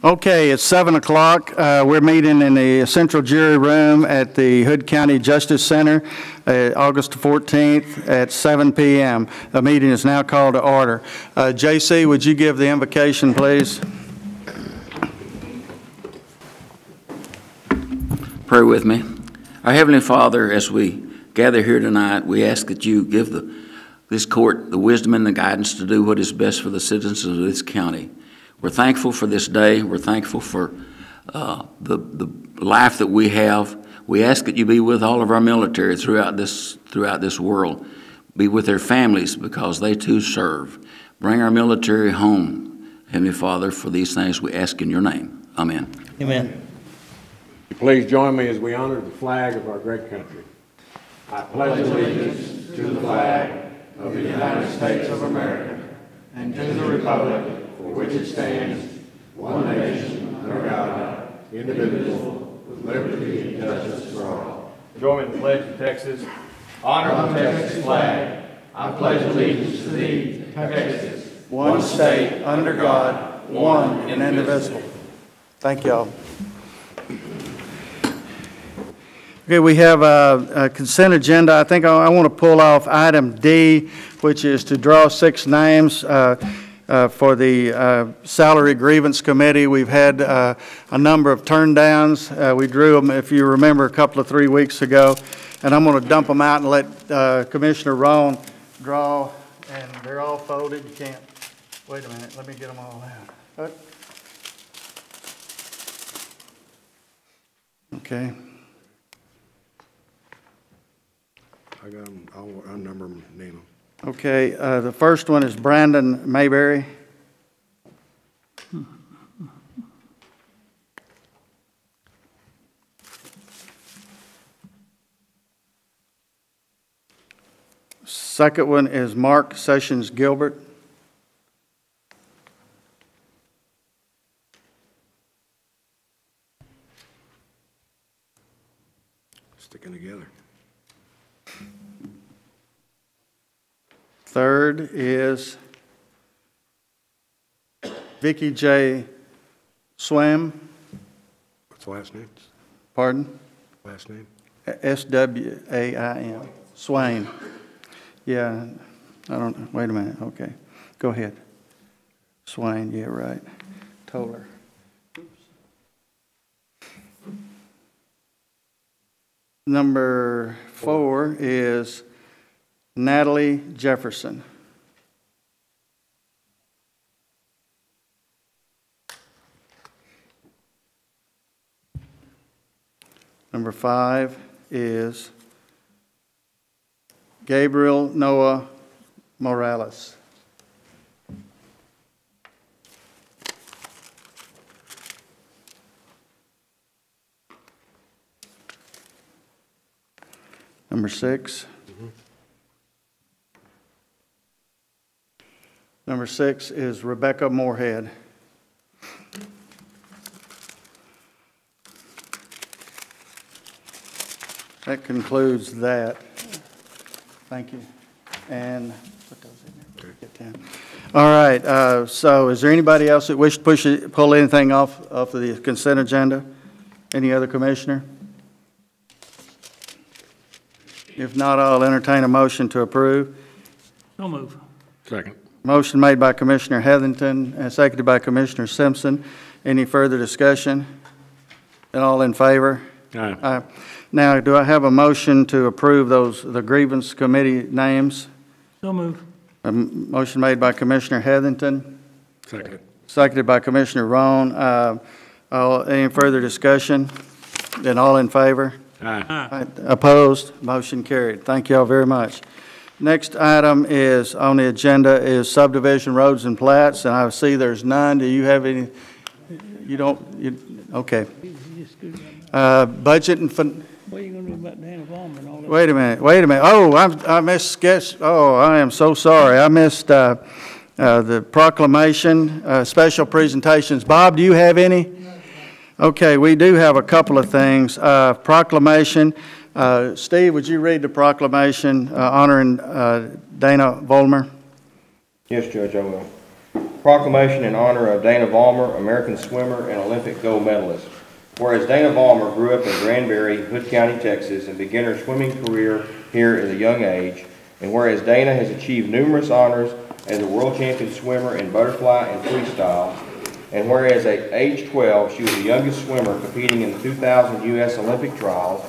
Okay, it's 7 o'clock. We're meeting in the Central Jury Room at the Hood County Justice Center, August 14th at 7 p.m. The meeting is now called to order. JC, would you give the invocation, please? Pray with me. Our Heavenly Father, as we gather here tonight, we ask that you give this court the wisdom and the guidance to do what is best for the citizens of this county. We're thankful for this day. We're thankful for the life that we have. We ask that you be with all of our military throughout this world. Be with their families because they too serve. Bring our military home, Heavenly Father, for these things we ask in your name. Amen. Amen. Please join me as we honor the flag of our great country. I pledge allegiance to the flag of the United States of America and to the republic for which it stands, one nation, under God, indivisible, with liberty and justice for all. Join me in the pledge of Texas. Honor the Texas flag. I pledge allegiance to thee, Texas, one state, under God, one and indivisible. Thank y'all. Okay, we have a consent agenda. I think I want to pull off item D, which is to draw 6 names for the Salary Grievance Committee. We've had a number of turn downs. We drew them, if you remember, a couple of 3 weeks ago. And I'm going to dump them out and let Commissioner Rowan draw. And they're all folded. You can't, wait a minute, let me get them all out. Okay. I got them. I'll number them, name them. Okay, the first one is Brandon Mayberry. Second one is Mark Sessions Gilbert. Sticking together. Third is Vicky J. Swam. What's the last name? Pardon? Last name? S-W-A-I-M. Swain. Yeah, I don't know. Wait a minute. Okay. Go ahead. Swain, yeah, right. Toller. Number 4 is Natalie Jefferson. Number 5 is Gabriel Noah Morales. Number 6. Number 6 is Rebecca Moorhead. That concludes that. Thank you. And put those in there. Get down. All right. So is there anybody else that wishes to pull anything off of the consent agenda? Any other commissioner? If not, I'll entertain a motion to approve. So move. Second. Motion made by Commissioner Heatherington and seconded by Commissioner Simpson. Any further discussion? Then all in favor? Aye. Aye. Now, do I have a motion to approve the grievance committee names? So move. A motion made by Commissioner Heatherington, Second. seconded by Commissioner Rowan. Any further discussion? Then all in favor? Aye. Opposed? Motion carried. Thank you all very much. Next item is on the agenda is subdivision roads and plats, and I see there's none. Do you have any? You don't? Okay. Budget and What are you going to do about Dana Ballmer and all that? Wait a minute. Oh, I missed sketch. Oh, I am so sorry. I missed the proclamation, special presentations. Bob, do you have any? Okay, we do have a couple of things. Proclamation. Steve, would you read the proclamation honoring Dana Vollmer? Yes, Judge, I will. Proclamation in honor of Dana Vollmer, American swimmer and Olympic gold medalist. Whereas Dana Vollmer grew up in Granbury, Hood County, Texas, and began her swimming career here at a young age, and whereas Dana has achieved numerous honors as a world champion swimmer in butterfly and freestyle, and whereas at age 12 she was the youngest swimmer competing in the 2000 U.S. Olympic trials,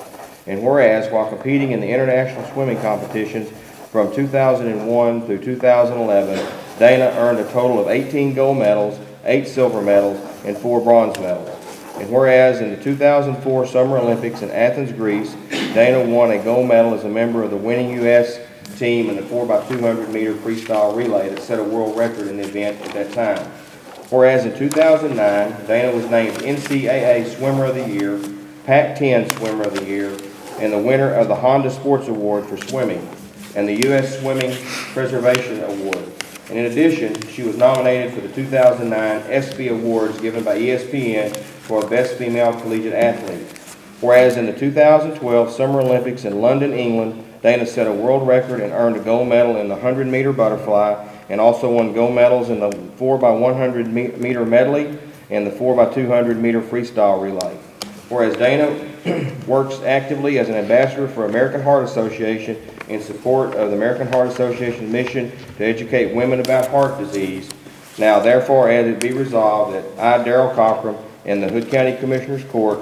and whereas while competing in the international swimming competitions from 2001 through 2011, Dana earned a total of 18 gold medals, 8 silver medals, and 4 bronze medals. And whereas in the 2004 Summer Olympics in Athens, Greece, Dana won a gold medal as a member of the winning U.S. team in the 4x200 meter freestyle relay that set a world record in the event at that time. Whereas in 2009, Dana was named NCAA Swimmer of the Year, Pac-10 Swimmer of the Year, and the winner of the Honda Sports Award for swimming, and the U.S. Swimming Preservation Award. And in addition, she was nominated for the 2009 ESPY Awards given by ESPN for Best Female Collegiate Athlete. Whereas in the 2012 Summer Olympics in London, England, Dana set a world record and earned a gold medal in the 100-meter butterfly, and also won gold medals in the 4x100 meter medley and the 4x200 meter freestyle relay. Whereas Dana works actively as an ambassador for American Heart Association in support of the American Heart Association mission to educate women about heart disease. Now therefore, as it be resolved that I, Darrell Cochran, in the Hood County Commissioners Court,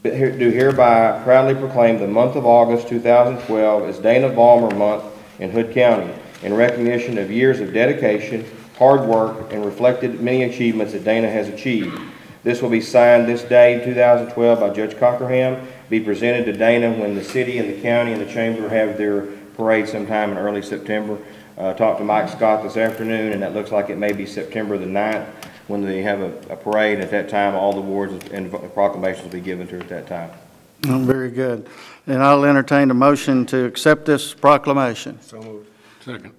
do hereby proudly proclaim the month of August 2012 as Dana Vollmer Month in Hood County, in recognition of years of dedication, hard work, and reflected many achievements that Dana has achieved. This will be signed this day, 2012, by Judge Cockerham, be presented to Dana when the city and the county and the chamber have their parade sometime in early September. Talked to Mike Scott this afternoon, and that looks like it may be September the 9th when they have a parade. At that time, all the awards and proclamations will be given to her at that time. Very good. And I'll entertain a motion to accept this proclamation. So moved. Second.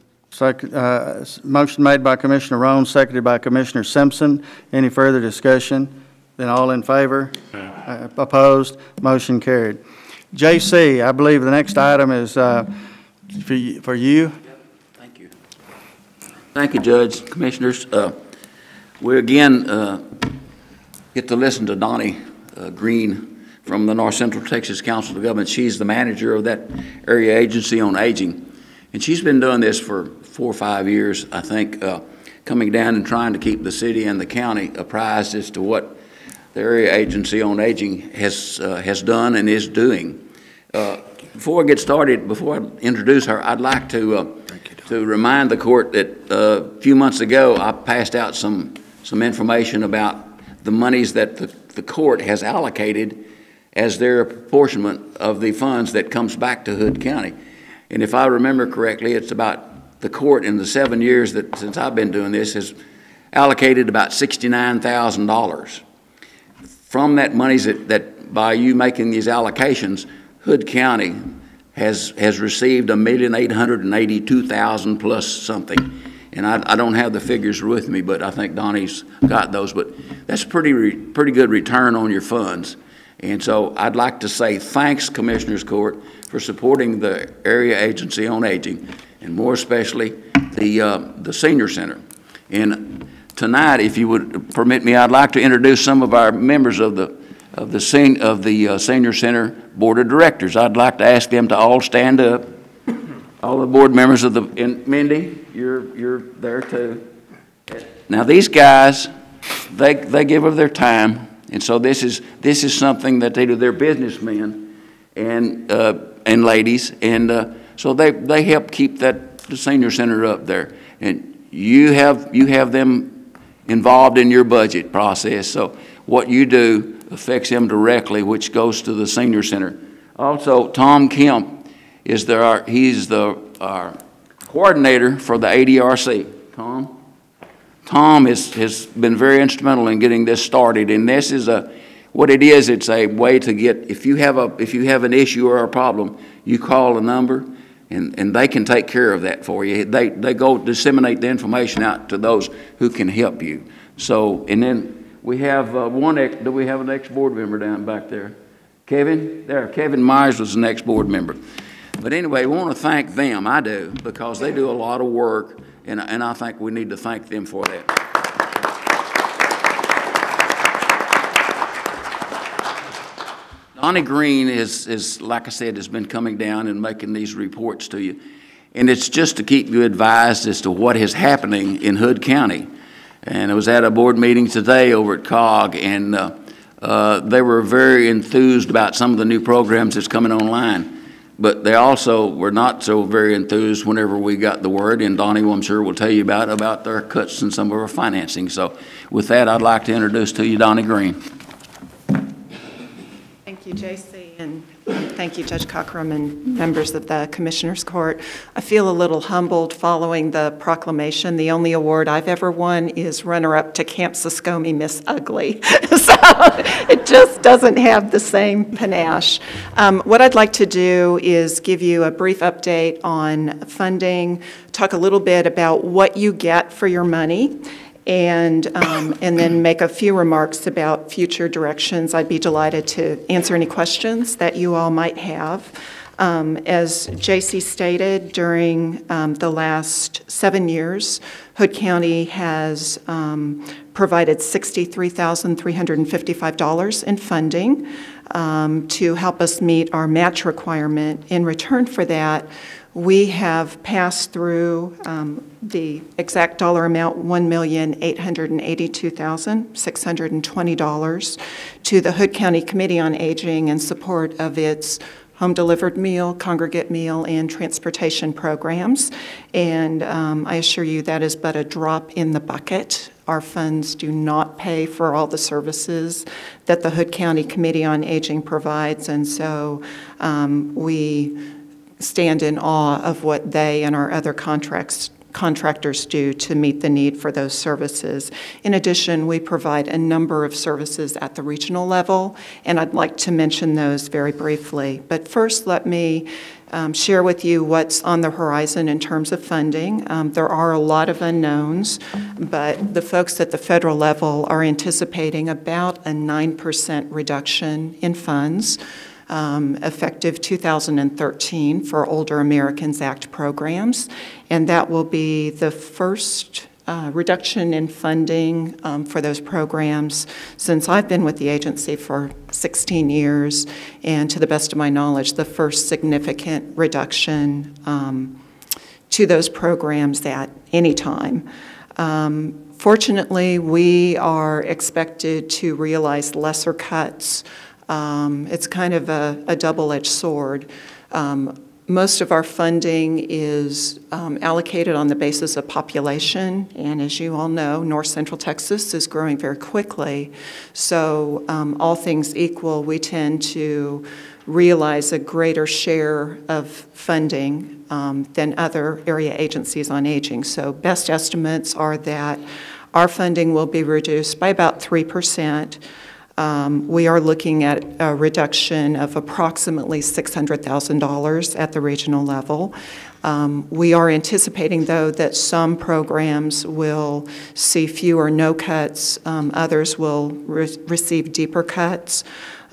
Motion made by Commissioner Roan, seconded by Commissioner Simpson. Any further discussion? Then all in favor? Opposed? Motion carried. JC, I believe the next item is for you. Thank you. Thank you, Judge, Commissioners. We again get to listen to Donnie Green from the North Central Texas Council of Government. She's the manager of that area agency on aging. And she's been doing this for 4 or 5 years, I think, coming down and trying to keep the city and the county apprised as to what the area agency on aging has done and is doing. Before I get started, before I introduce her, I'd like to remind the court that a few months ago I passed out some information about the monies that the court has allocated as their apportionment of the funds that comes back to Hood County. And if I remember correctly, it's about the court in the 7 years that since I've been doing this has allocated about $69,000. From that monies that by you making these allocations, Hood County has received $1,882,000 plus something. And I don't have the figures with me, but I think Donnie's got those. But that's pretty good return on your funds. And so I'd like to say thanks, Commissioners Court, for supporting the Area Agency on Aging, and more especially the Senior Center. And tonight, if you would permit me, I'd like to introduce some of our members of the Senior Center Board of Directors. I'd like to ask them to all stand up. All the board members of and Mindy, you're there too. Now these guys, they give of their time. And so this is something that they do. They're businessmen and ladies, and so they help keep the Senior Center up there. And you have them involved in your budget process. So what you do affects them directly, which goes to the Senior Center. Also, Tom Kemp is our coordinator for the ADRC. Tom has been very instrumental in getting this started, and this is what it is. It's a way to get, if you have an issue or a problem, you call a number, and they can take care of that for you. They go disseminate the information out to those who can help you. So, and then we have do we have an ex-board member down back there? Kevin? There, Kevin Myers was an ex-board member. But anyway, we want to thank them, I do, because they do a lot of work and I think we need to thank them for that. Donnie Green is, like I said, has been coming down and making these reports to you. And it's just to keep you advised as to what is happening in Hood County. And I was at a board meeting today over at COG, and they were very enthused about some of the new programs that's coming online. But they also were not so very enthused whenever we got the word, and Donnie, I'm sure, will tell you about their cuts in some of our financing. So with that, I'd like to introduce to you Donnie Green. Thank you, J.C., and thank you, Judge Cockrum and members of the Commissioners Court. I feel a little humbled following the proclamation. The only award I've ever won is runner-up to Camp Sascombe Miss Ugly. So it just doesn't have the same panache. What I'd like to do is give you a brief update on funding, talk a little bit about what you get for your money, and then make a few remarks about future directions. I'd be delighted to answer any questions that you all might have. As J.C. stated, during the last 7 years, Hood County has provided $63,355 in funding to help us meet our match requirement. In return for that, we have passed through the exact dollar amount, $1,882,620, to the Hood County Committee on Aging in support of its home-delivered meal, congregate meal, and transportation programs. And I assure you that is but a drop in the bucket. Our funds do not pay for all the services that the Hood County Committee on Aging provides, and so we stand in awe of what they and our other contractors do to meet the need for those services. In addition, we provide a number of services at the regional level, and I'd like to mention those very briefly. But first, let me share with you what's on the horizon in terms of funding. There are a lot of unknowns, but the folks at the federal level are anticipating about a 9% reduction in funds effective 2013 for Older Americans Act programs, and that will be the first reduction in funding for those programs since I've been with the agency for 16 years, and to the best of my knowledge, the first significant reduction to those programs at any time. Fortunately, we are expected to realize lesser cuts. It's kind of a double-edged sword. Most of our funding is allocated on the basis of population, and as you all know, North Central Texas is growing very quickly. So all things equal, we tend to realize a greater share of funding than other area agencies on aging. So best estimates are that our funding will be reduced by about 3%. We are looking at a reduction of approximately $600,000 at the regional level. We are anticipating, though, that some programs will see few or no cuts. Others will receive deeper cuts.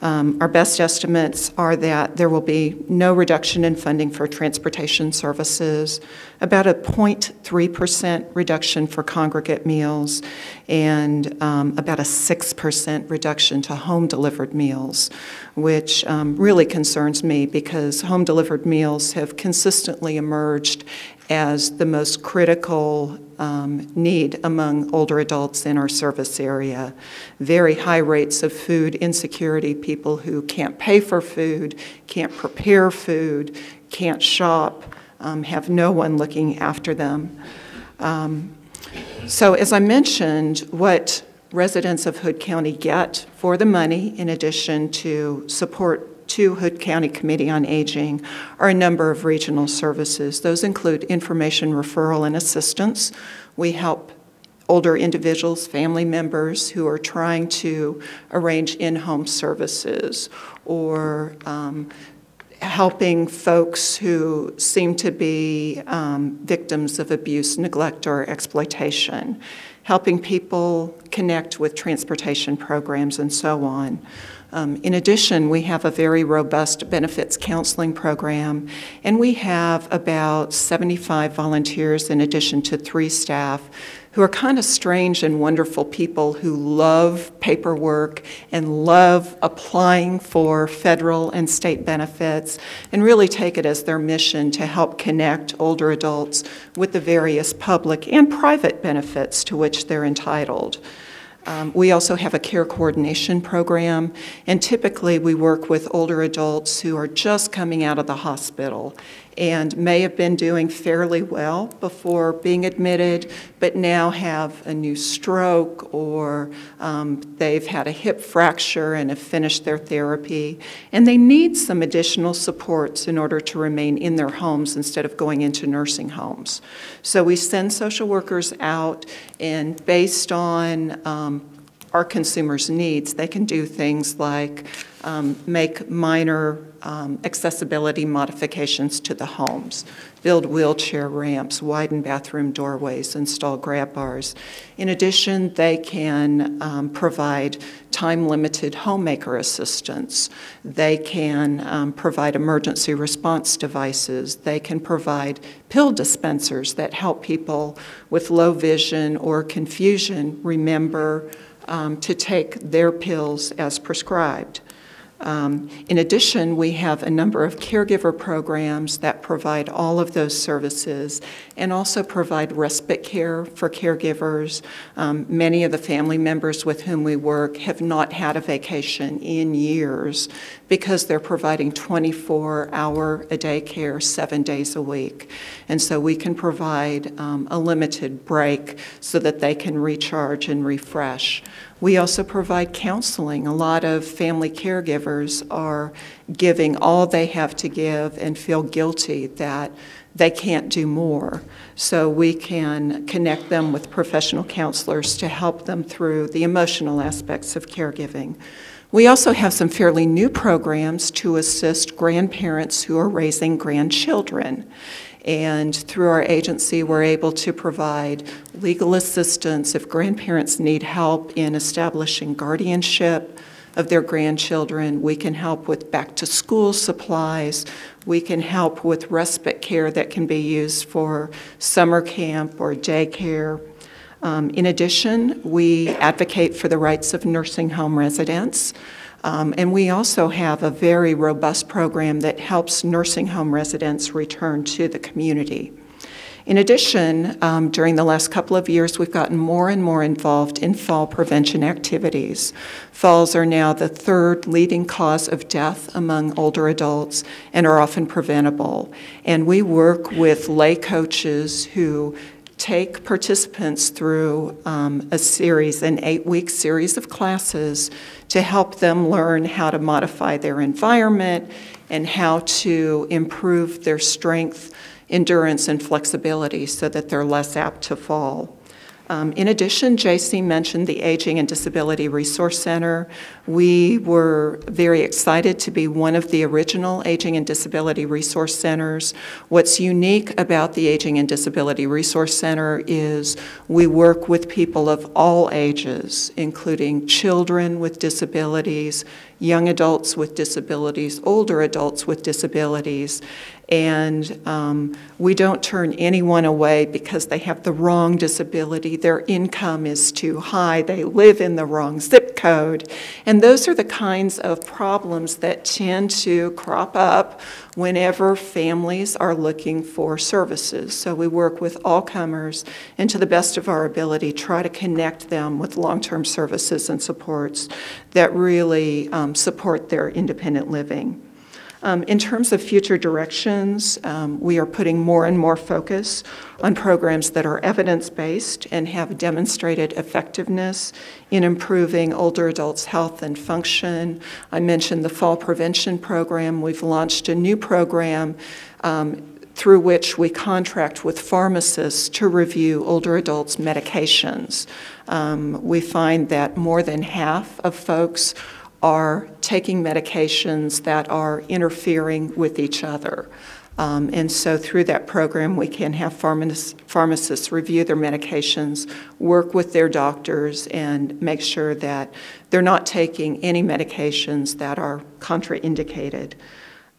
Our best estimates are that there will be no reduction in funding for transportation services, about a 0.3% reduction for congregate meals, and about a 6% reduction to home-delivered meals, which really concerns me because home-delivered meals have consistently emerged as the most critical need among older adults in our service area. Very high rates of food insecurity, people who can't pay for food, can't prepare food, can't shop, have no one looking after them. So as I mentioned, what residents of Hood County get for the money, in addition to support to Hood County Committee on Aging, are a number of regional services. Those include information referral and assistance. We help older individuals, family members who are trying to arrange in-home services, or helping folks who seem to be victims of abuse, neglect, or exploitation. helping people connect with transportation programs, and so on. In addition, we have a very robust benefits counseling program, and we have about 75 volunteers in addition to 3 staff who are kind of strange and wonderful people who love paperwork and love applying for federal and state benefits and really take it as their mission to help connect older adults with the various public and private benefits to which they're entitled. We also have a care coordination program, and typically we work with older adults who are just coming out of the hospital and may have been doing fairly well before being admitted, but now have a new stroke, or they've had a hip fracture and have finished their therapy, and they need some additional supports in order to remain in their homes instead of going into nursing homes. So we send social workers out, and based on our consumers' needs, they can do things like make minor accessibility modifications to the homes, build wheelchair ramps, widen bathroom doorways, install grab bars. In addition, they can provide time-limited homemaker assistance. They can provide emergency response devices. They can provide pill dispensers that help people with low vision or confusion remember to take their pills as prescribed. In addition, we have a number of caregiver programs that provide all of those services and also provide respite care for caregivers. Many of the family members with whom we work have not had a vacation in years because they're providing 24-hour-a-day care 7 days a week. And so we can provide a limited break so that they can recharge and refresh. We also provide counseling. A lot of family caregivers are giving all they have to give and feel guilty that they can't do more. So we can connect them with professional counselors to help them through the emotional aspects of caregiving. We also have some fairly new programs to assist grandparents who are raising grandchildren. And through our agency, we're able to provide legal assistance if grandparents need help in establishing guardianship of their grandchildren. We can help with back-to-school supplies. We can help with respite care that can be used for summer camp or daycare. In addition, we advocate for the rights of nursing home residents. And we also have a very robust program that helps nursing home residents return to the community. In addition, during the last couple of years, we've gotten more and more involved in fall prevention activities. Falls are now the 3rd leading cause of death among older adults and are often preventable. And we work with lay coaches who take participants through an 8-week series of classes to help them learn how to modify their environment and how to improve their strength, endurance, and flexibility so that they're less apt to fall. In addition, JC mentioned the Aging and Disability Resource Center. We were very excited to be one of the original Aging and Disability Resource Centers. What's unique about the Aging and Disability Resource Center is we work with people of all ages, including children with disabilities, young adults with disabilities, older adults with disabilities, and we don't turn anyone away because they have the wrong disability, their income is too high, they live in the wrong zip code, and those are the kinds of problems that tend to crop up whenever families are looking for services. So we work with all comers and to the best of our ability try to connect them with long-term services and supports that really support their independent living. In terms of future directions, we are putting more and more focus on programs that are evidence-based and have demonstrated effectiveness in improving older adults' health and function. I mentioned the fall prevention program. We've launched a new program through which we contract with pharmacists to review older adults' medications. We find that more than half of folks are taking medications that are interfering with each other. And so through that program, we can have pharmacists review their medications, work with their doctors, and make sure that they're not taking any medications that are contraindicated.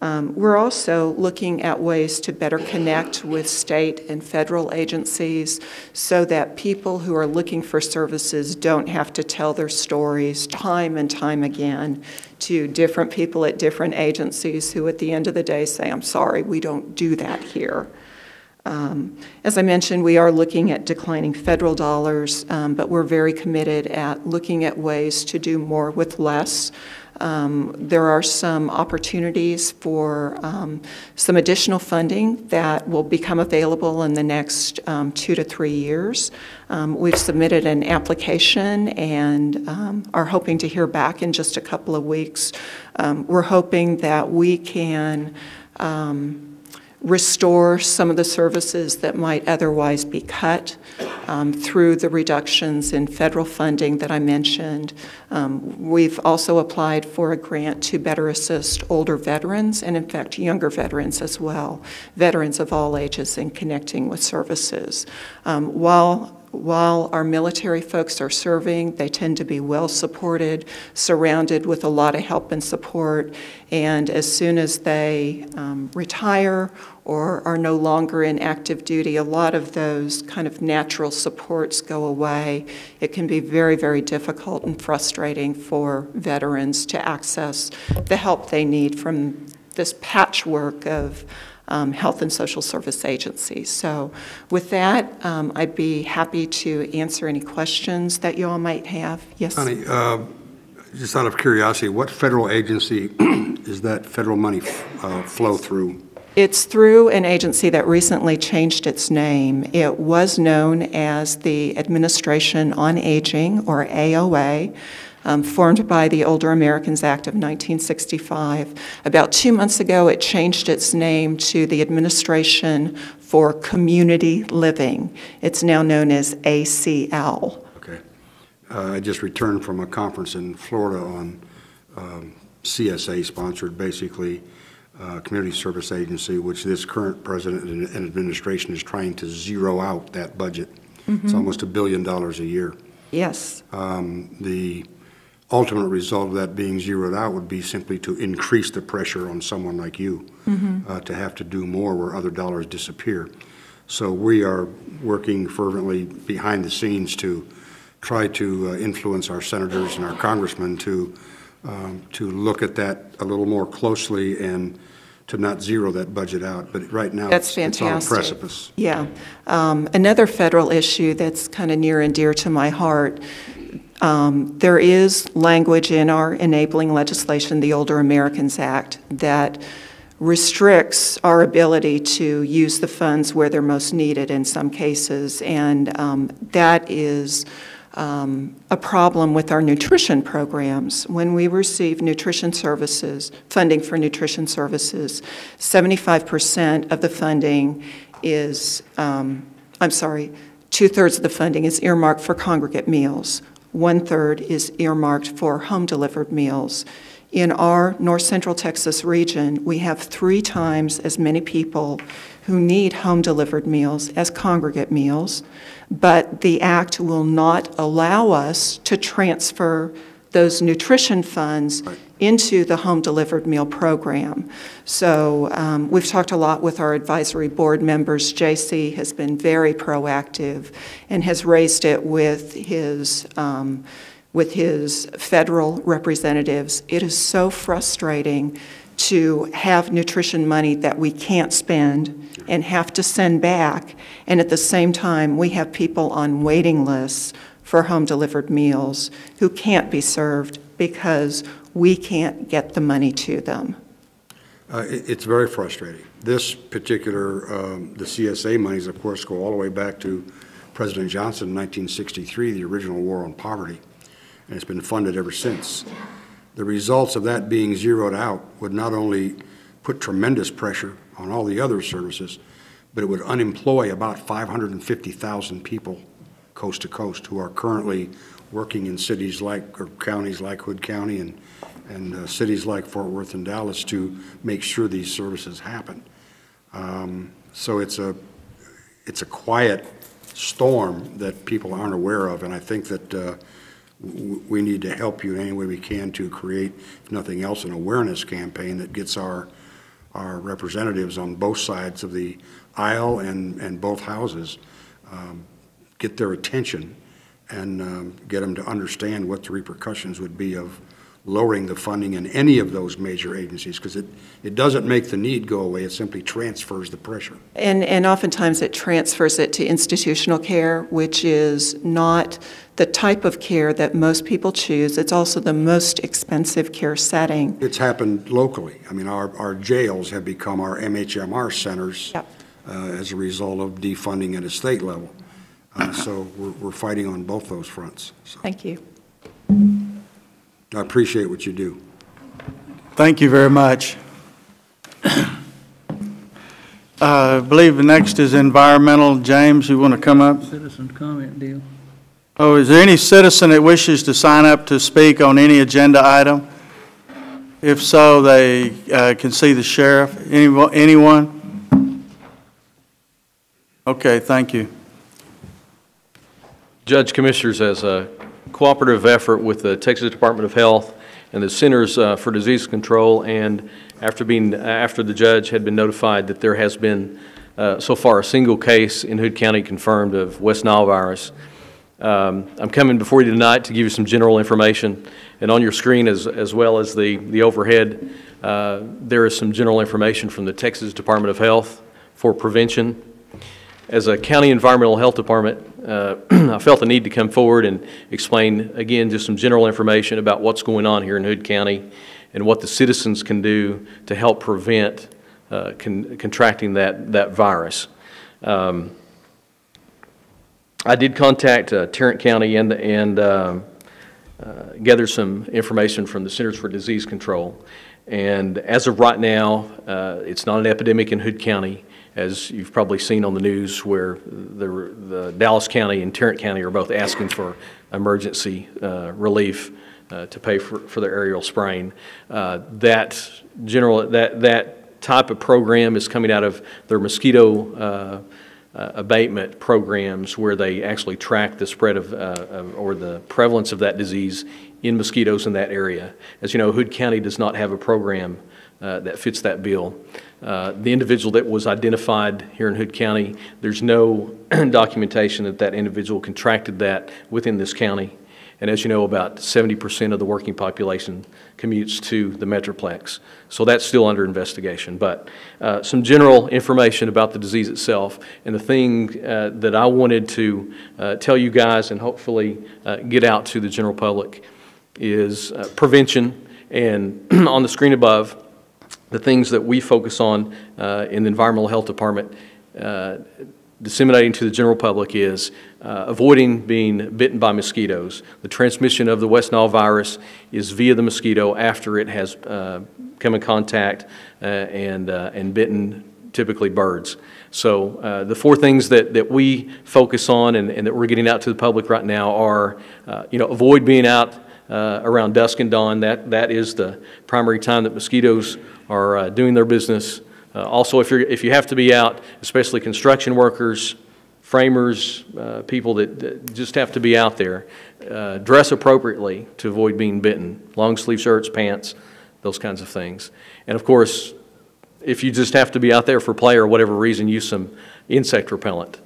We're also looking at ways to better connect with state and federal agencies so that people who are looking for services don't have to tell their stories time and time again to different people at different agencies who at the end of the day say, I'm sorry, we don't do that here. As I mentioned, we are looking at declining federal dollars, but we're very committed at looking at ways to do more with less. There are some opportunities for some additional funding that will become available in the next 2 to 3 years. We've submitted an application and are hoping to hear back in just a couple of weeks. We're hoping that we can restore some of the services that might otherwise be cut through the reductions in federal funding that I mentioned. We've also applied for a grant to better assist older veterans and, in fact, younger veterans as well, veterans of all ages in connecting with services. While our military folks are serving, they tend to be well supported, surrounded with a lot of help and support, and as soon as they retire or are no longer in active duty, a lot of those kind of natural supports go away. It can be very, very difficult and frustrating for veterans to access the help they need from this patchwork of health and social service agencies. So with that, I'd be happy to answer any questions that you all might have. Yes? Honey, just out of curiosity, what federal agency is that federal money flow through? It's through an agency that recently changed its name. It was known as the Administration on Aging, or AOA. Formed by the Older Americans Act of 1965. About 2 months ago, it changed its name to the Administration for Community Living. It's now known as ACL. Okay. I just returned from a conference in Florida on CSA sponsored, basically, Community Service Agency, which this current president and administration is trying to zero out that budget. Mm-hmm. It's almost $1 billion a year. Yes. The ultimate result of that being zeroed out would be simply to increase the pressure on someone like you to have to do more where other dollars disappear. So we are working fervently behind the scenes to try to influence our senators and our congressmen to look at that a little more closely and to not zero that budget out. But right now, that's it's on a precipice. Yeah. Another federal issue that's kind of near and dear to my heart, there is language in our enabling legislation, the Older Americans Act, that restricts our ability to use the funds where they're most needed in some cases, and that is a problem with our nutrition programs. When we receive nutrition services, funding for nutrition services, 75% of the funding is, 2/3 of the funding is earmarked for congregate meals. 1/3 is earmarked for home-delivered meals. In our North Central Texas region, we have 3 times as many people who need home-delivered meals as congregate meals, but the Act will not allow us to transfer those nutrition funds into the home-delivered meal program. So we've talked a lot with our advisory board members. JC has been very proactive and has raised it with his federal representatives. It is so frustrating to have nutrition money that we can't spend and have to send back, and at the same time we have people on waiting lists for home-delivered meals who can't be served because we can't get the money to them. It's very frustrating. This particular, the CSA monies, of course, go all the way back to President Johnson in 1963, the original war on poverty, and it's been funded ever since. The results of that being zeroed out would not only put tremendous pressure on all the other services, but it would unemploy about 550,000 people coast to coast who are currently working in cities like, or counties like Hood County and cities like Fort Worth and Dallas to make sure these services happen. So it's a quiet storm that people aren't aware of, and I think that we need to help you in any way we can to create, if nothing else, an awareness campaign that gets our representatives on both sides of the aisle and both houses, get their attention and get them to understand what the repercussions would be of lowering the funding in any of those major agencies, because it doesn't make the need go away, it simply transfers the pressure. And oftentimes it transfers it to institutional care, which is not the type of care that most people choose. It's also the most expensive care setting. It's happened locally. I mean, our jails have become our MHMR centers. Yep. As a result of defunding at a state level. So we're fighting on both those fronts. So Thank you. I appreciate what you do. Thank you very much. I believe the next is environmental. James, you want to come up? Citizen comment deal. Oh, is there any citizen that wishes to sign up to speak on any agenda item? If so, they can see the sheriff. Anyone? Okay, thank you. Judge, Commissioners, as a cooperative effort with the Texas Department of Health and the Centers for Disease Control, and after the judge had been notified that there has been so far a single case in Hood County confirmed of West Nile virus, I'm coming before you tonight to give you some general information. And on your screen, as well as the overhead, there is some general information from the Texas Department of Health for prevention. As a county environmental health department, I felt the need to come forward and explain, again, just some general information about what's going on here in Hood County and what the citizens can do to help prevent contracting that virus. I did contact Tarrant County and gather some information from the Centers for Disease Control. And as of right now, it's not an epidemic in Hood County, as you've probably seen on the news, where the Dallas County and Tarrant County are both asking for emergency relief to pay for their aerial spraying. That type of program is coming out of their mosquito abatement programs, where they actually track the spread of or the prevalence of that disease in mosquitoes in that area. As you know, Hood County does not have a program that fits that bill. The individual that was identified here in Hood County, there's no documentation that that individual contracted that within this county. And as you know, about 70% of the working population commutes to the Metroplex. So that's still under investigation. But some general information about the disease itself, and the thing that I wanted to tell you guys and hopefully get out to the general public is prevention. And on the screen above, the things that we focus on in the Environmental Health Department, disseminating to the general public, is avoiding being bitten by mosquitoes. The transmission of the West Nile virus is via the mosquito after it has come in contact and bitten typically birds. So the four things that we focus on and that we're getting out to the public right now are, avoid being out around dusk and dawn. That is the primary time that mosquitoes are doing their business. Also, if you have to be out, especially construction workers, framers, people that just have to be out there, dress appropriately to avoid being bitten. Long sleeve shirts, pants, those kinds of things. And of course, if you just have to be out there for play or whatever reason, use some insect repellent.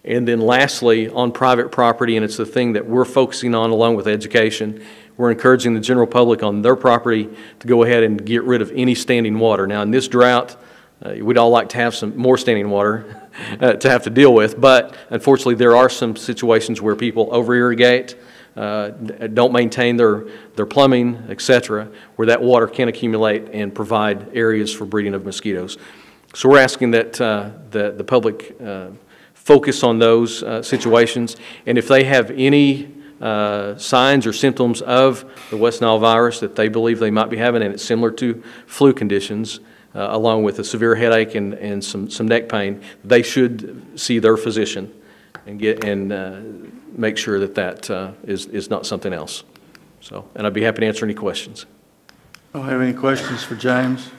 And then lastly, on private property, and it's the thing that we're focusing on along with education, we're encouraging the general public on their property to go ahead and get rid of any standing water. Now, in this drought, we'd all like to have some more standing water to have to deal with, but unfortunately there are some situations where people over-irrigate, don't maintain their plumbing, etc., where that water can accumulate and provide areas for breeding of mosquitoes. So we're asking that the public focus on those situations, and if they have any signs or symptoms of the West Nile virus that they believe they might be having, and it's similar to flu conditions, along with a severe headache and some neck pain, they should see their physician and make sure that is not something else. So, and I'd be happy to answer any questions. Don't have any questions for James.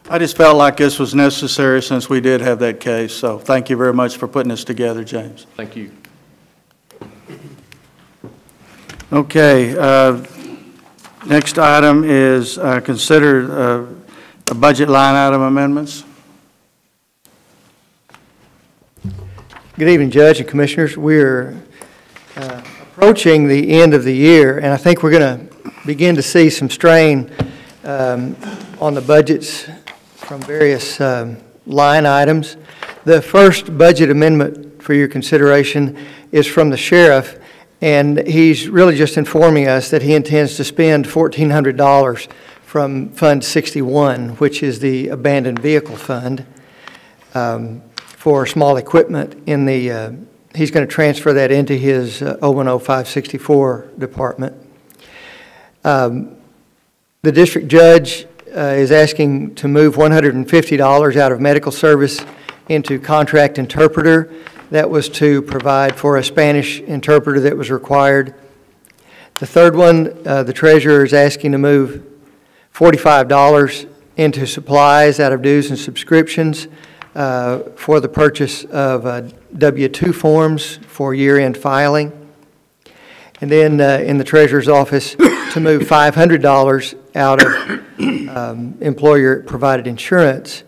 I just felt like this was necessary since we did have that case, so thank you very much for putting this together, James. Thank you. Okay, next item is consider a budget line item amendments. Good evening, Judge and Commissioners. We're approaching the end of the year, and I think we're going to begin to see some strain on the budgets from various line items. The first budget amendment for your consideration is from the sheriff, and he's really just informing us that he intends to spend $1,400 from Fund 61, which is the abandoned vehicle fund, for small equipment in the, he's going to transfer that into his 010564 department. The district judge is asking to move $150 out of medical service into contract interpreter. That was to provide for a Spanish interpreter that was required. The third one, the treasurer is asking to move $45 into supplies out of dues and subscriptions for the purchase of W-2 forms for year-end filing. And then in the treasurer's office to move $500 out of employer-provided insurance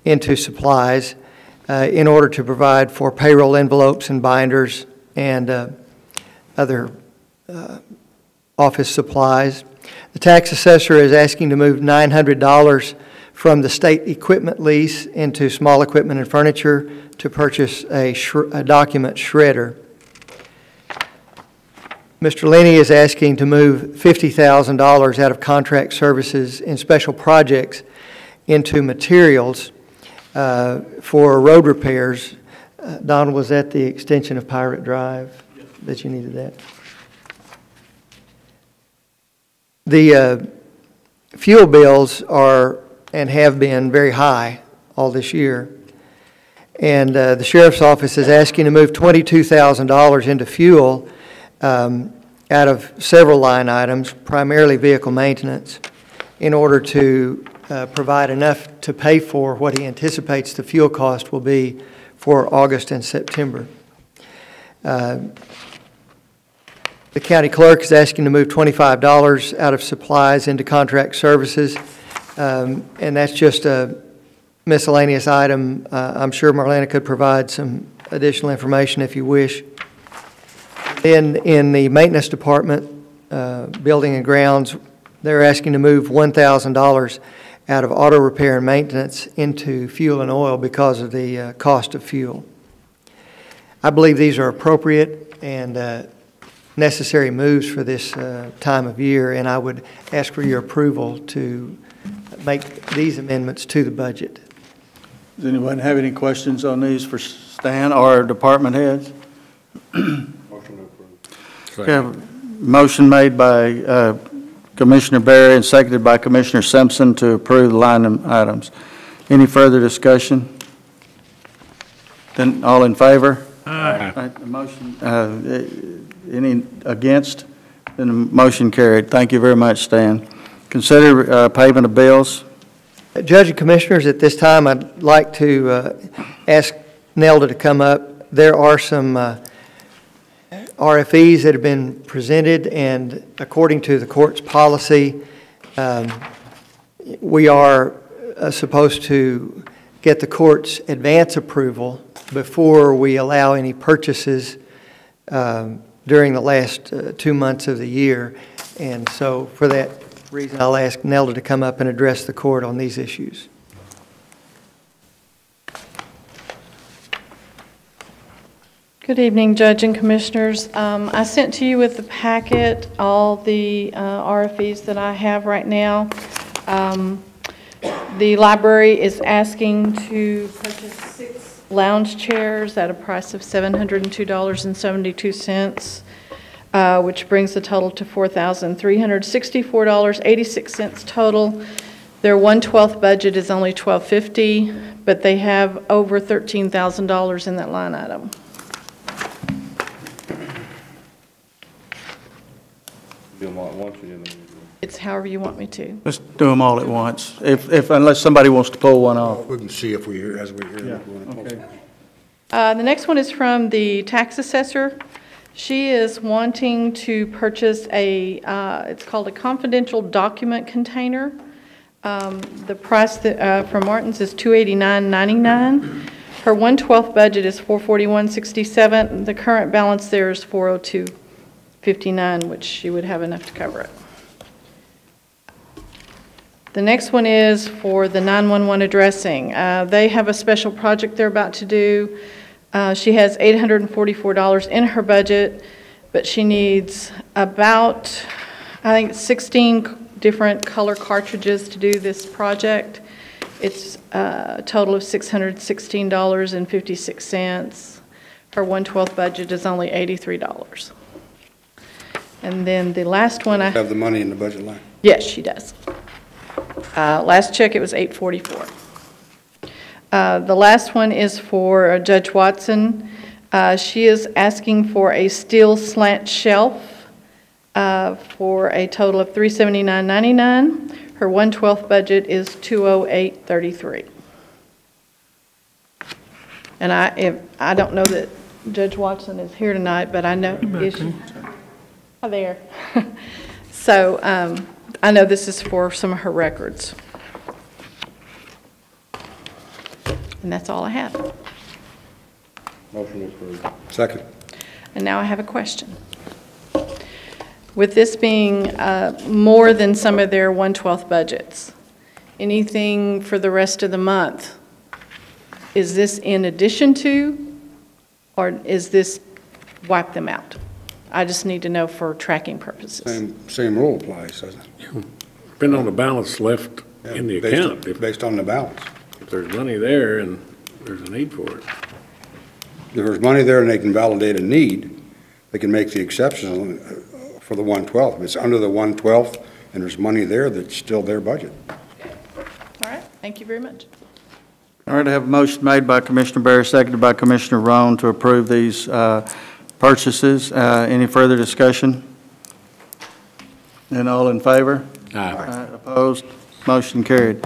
into supplies in order to provide for payroll envelopes and binders and other office supplies. The tax assessor is asking to move $900 from the state equipment lease into small equipment and furniture to purchase a document shredder. Mr. Lenny is asking to move $50,000 out of contract services and special projects into materials for road repairs. Donald, was that the extension of Pirate Drive that you needed that? The fuel bills are and have been very high all this year. And the sheriff's office is asking to move $22,000 into fuel out of several line items, primarily vehicle maintenance, in order to provide enough to pay for what he anticipates the fuel cost will be for August and September. The county clerk is asking to move $25 out of supplies into contract services, and that's just a miscellaneous item. I'm sure Marlena could provide some additional information if you wish. Then in the maintenance department, building and grounds, they're asking to move $1,000 out of auto repair and maintenance into fuel and oil because of the cost of fuel. I believe these are appropriate and necessary moves for this time of year, and I would ask for your approval to make these amendments to the budget. Does anyone have any questions on these for Stan or department heads? Motion to approve. We have a motion made by Commissioner Berry and seconded by Commissioner Simpson to approve the line items. Any further discussion? Then all in favor? Aye. Right, the motion, any against? Then the motion carried. Thank you very much, Stan. Consider payment of bills. Judge and Commissioners, at this time, I'd like to ask Nelda to come up. There are some RFEs that have been presented, and according to the court's policy, we are supposed to get the court's advance approval before we allow any purchases during the last 2 months of the year. And so for that reason, I'll ask Nelda to come up and address the court on these issues. Good evening, Judge and Commissioners. I sent to you with the packet all the RFEs that I have right now. The library is asking to purchase 6 lounge chairs at a price of $702.72, which brings the total to $4,364.86 total. Their 1/12 budget is only $1,250, but they have over $13,000 in that line item. Do them all at once or do them individually? It's however you want me to. Let's do them all at once, unless somebody wants to pull one off. We can see if we hear, as we hear. Okay. The next one is from the tax assessor. She is wanting to purchase it's called a confidential document container. The price from Martin's is $289.99. Her 1/12 budget is $441.67. The current balance there is $402.59, which she would have enough to cover it. The next one is for the 911 addressing. They have a special project they're about to do. She has $844 in her budget, but she needs about, I think, 16 different color cartridges to do this project. It's a total of $616.56. Her 1/12 budget is only $83. And then the last one Have the money in the budget line? Yes, she does. Last check, it was $844. The last one is for Judge Watson. She is asking for a steel slant shelf for a total of $379.99. Her 1/12 budget is $208.33. And I don't know that Judge Watson is here tonight, but I know is she? Oh, there. So I know this is for some of her records. And that's all I have. Motion approved. Second. And now I have a question. With this being more than some of their 1/12 budgets, anything for the rest of the month, is this in addition to, or is this wipe them out? I just need to know for tracking purposes. Same rule applies, doesn't it? Depending on the balance left in the account. Based on the balance. If there's money there and there's a need for it. If there's money there and they can validate a need, they can make the exception for the 1/12. If it's under the 1/12 and there's money there, that's still their budget. All right, thank you very much. All right, I have a motion made by Commissioner Barry, seconded by Commissioner Roan to approve these purchases. Any further discussion? And all in favor? Aye. Opposed? Motion carried.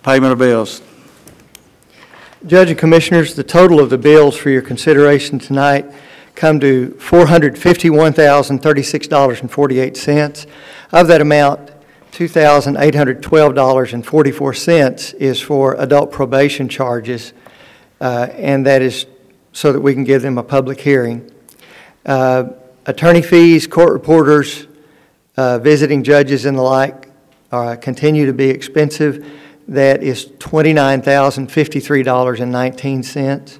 Payment of bills. Judge and Commissioners, the total of the bills for your consideration tonight come to $451,036.48. Of that amount, $2,812.44 is for adult probation charges, and that is so that we can give them a public hearing. Attorney fees, court reporters, visiting judges and the like continue to be expensive. That is $29,053.19.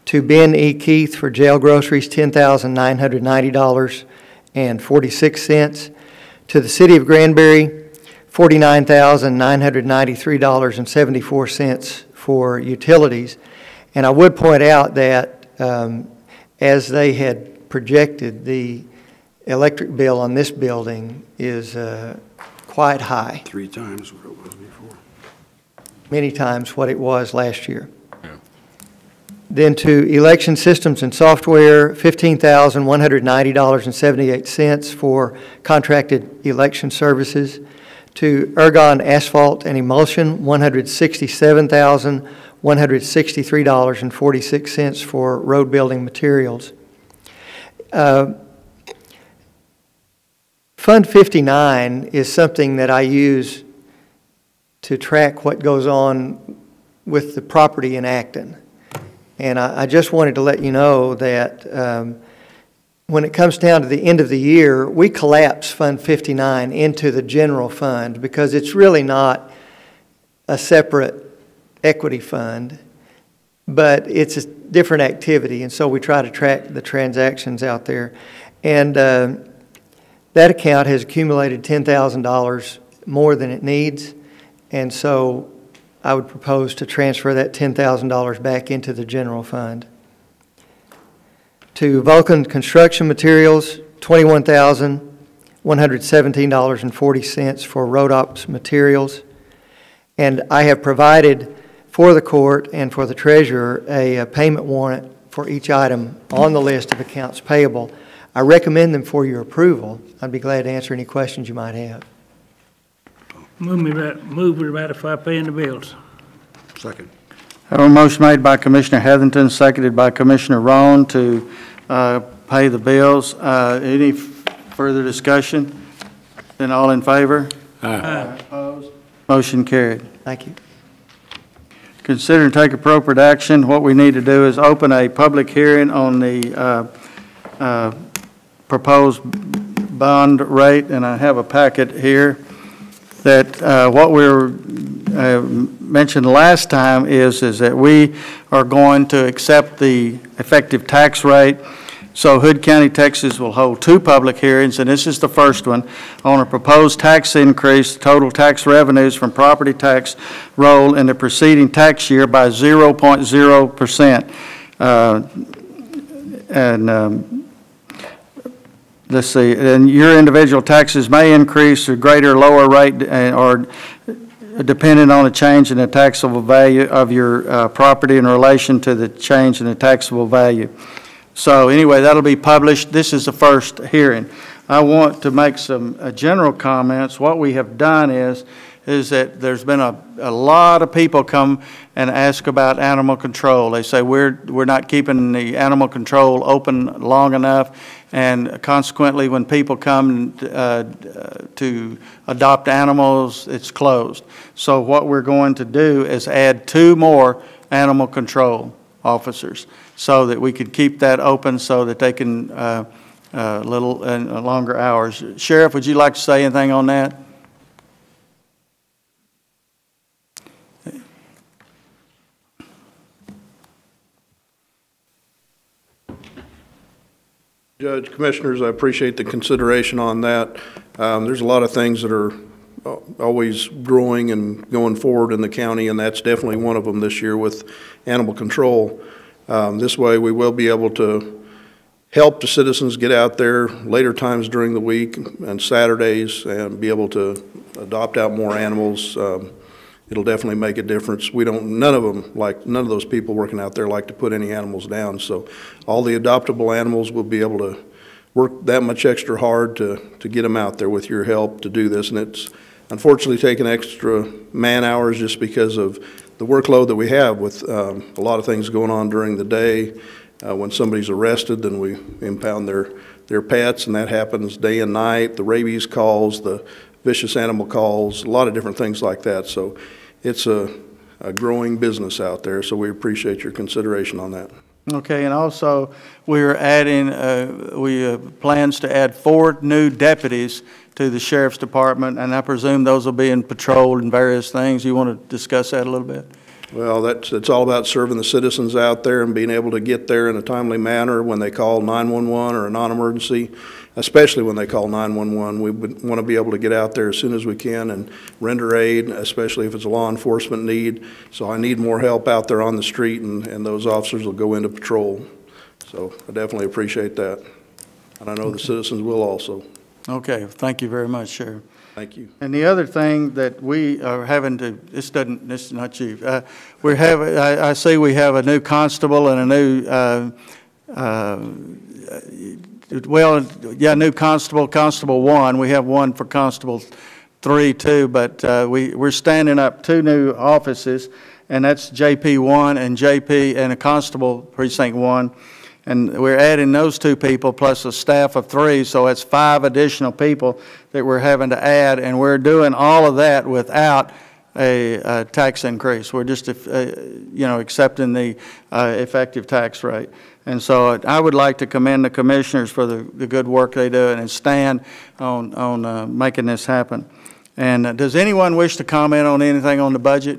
To Ben E. Keith for jail groceries, $10,990.46. To the City of Granbury, $49,993.74 for utilities. And I would point out that as they had projected, the electric bill on this building is quite high. 3 times what it was before. Many times what it was last year. Then to election systems and software, $15,190.78 for contracted election services. To Ergon Asphalt and Emulsion, $167,163.46 for road building materials. Fund 59 is something that I use to track what goes on with the property in Acton. And I just wanted to let you know that when it comes down to the end of the year, we collapse Fund 59 into the general fund because it's really not a separate equity fund, but it's a different activity, and so we try to track the transactions out there. And that account has accumulated $10,000 more than it needs, and so I would propose to transfer that $10,000 back into the general fund. To Vulcan Construction Materials, $21,117.40 for road ops materials. And I have provided for the court and for the treasurer a payment warrant for each item on the list of accounts payable. I recommend them for your approval. I'd be glad to answer any questions you might have. Move we ratify paying the bills. Second. Have a motion made by Commissioner Heatherington, seconded by Commissioner Roan to pay the bills. Any further discussion? Then all in favor? Aye. Opposed? Motion carried. Thank you. Consider and take appropriate action. What we need to do is open a public hearing on the proposed bond rate, and I have a packet here that what we mentioned last time is that we are going to accept the effective tax rate. So Hood County, Texas will hold 2 public hearings, and this is the first one, on a proposed tax increase, total tax revenues from property tax roll in the preceding tax year by 0.0%. Let's see, and your individual taxes may increase to greater or lower rate or depending on the change in the taxable value of your property in relation to the change in the taxable value. So anyway, that'll be published. This is the first hearing. I want to make some general comments. What we have done is that there's been a lot of people come and ask about animal control. They say we're not keeping the animal control open long enough, and consequently when people come to adopt animals, it's closed. So what we're going to do is add 2 more animal control officers so that we could keep that open so that they can little longer hours. Sheriff, would you like to say anything on that? Judge, Commissioners, I appreciate the consideration on that. There's a lot of things that are always growing and going forward in the county, and that's definitely one of them this year with animal control. This way we will be able to help the citizens get out there later times during the week and Saturdays and be able to adopt out more animals. It'll definitely make a difference. None of those people working out there like to put any animals down. So all the adoptable animals will be able to work that much extra hard to get them out there with your help to do this. And it's unfortunately taken extra man hours just because of the workload that we have with a lot of things going on during the day. When somebody's arrested, then we impound their pets, and that happens day and night. The rabies calls, the vicious animal calls, a lot of different things like that. So it's a growing business out there, so we appreciate your consideration on that. Okay, and also we're adding, plans to add 4 new deputies to the Sheriff's Department, and I presume those will be in patrol and various things. You want to discuss that a little bit? Well, it's all about serving the citizens out there and being able to get there in a timely manner when they call 911 or a non-emergency, especially when they call 911. We want to be able to get out there as soon as we can and render aid, especially if it's a law enforcement need. So I need more help out there on the street, and those officers will go into patrol. So I definitely appreciate that. And I know the citizens will also. Okay, thank you very much, Sheriff. Thank you. And the other thing that we are having to, this is not you. I see we have a new constable and a new, new constable, Constable 1. We have one for Constable 3 too, but we're standing up 2 new offices, and that's JP 1 and JP and a Constable Precinct 1. And we're adding those 2 people plus a staff of 3, so it's 5 additional people that we're having to add, and we're doing all of that without a tax increase. We're just, accepting the effective tax rate. And so I would like to commend the Commissioners for the good work they do and stand on making this happen. And does anyone wish to comment on anything on the budget?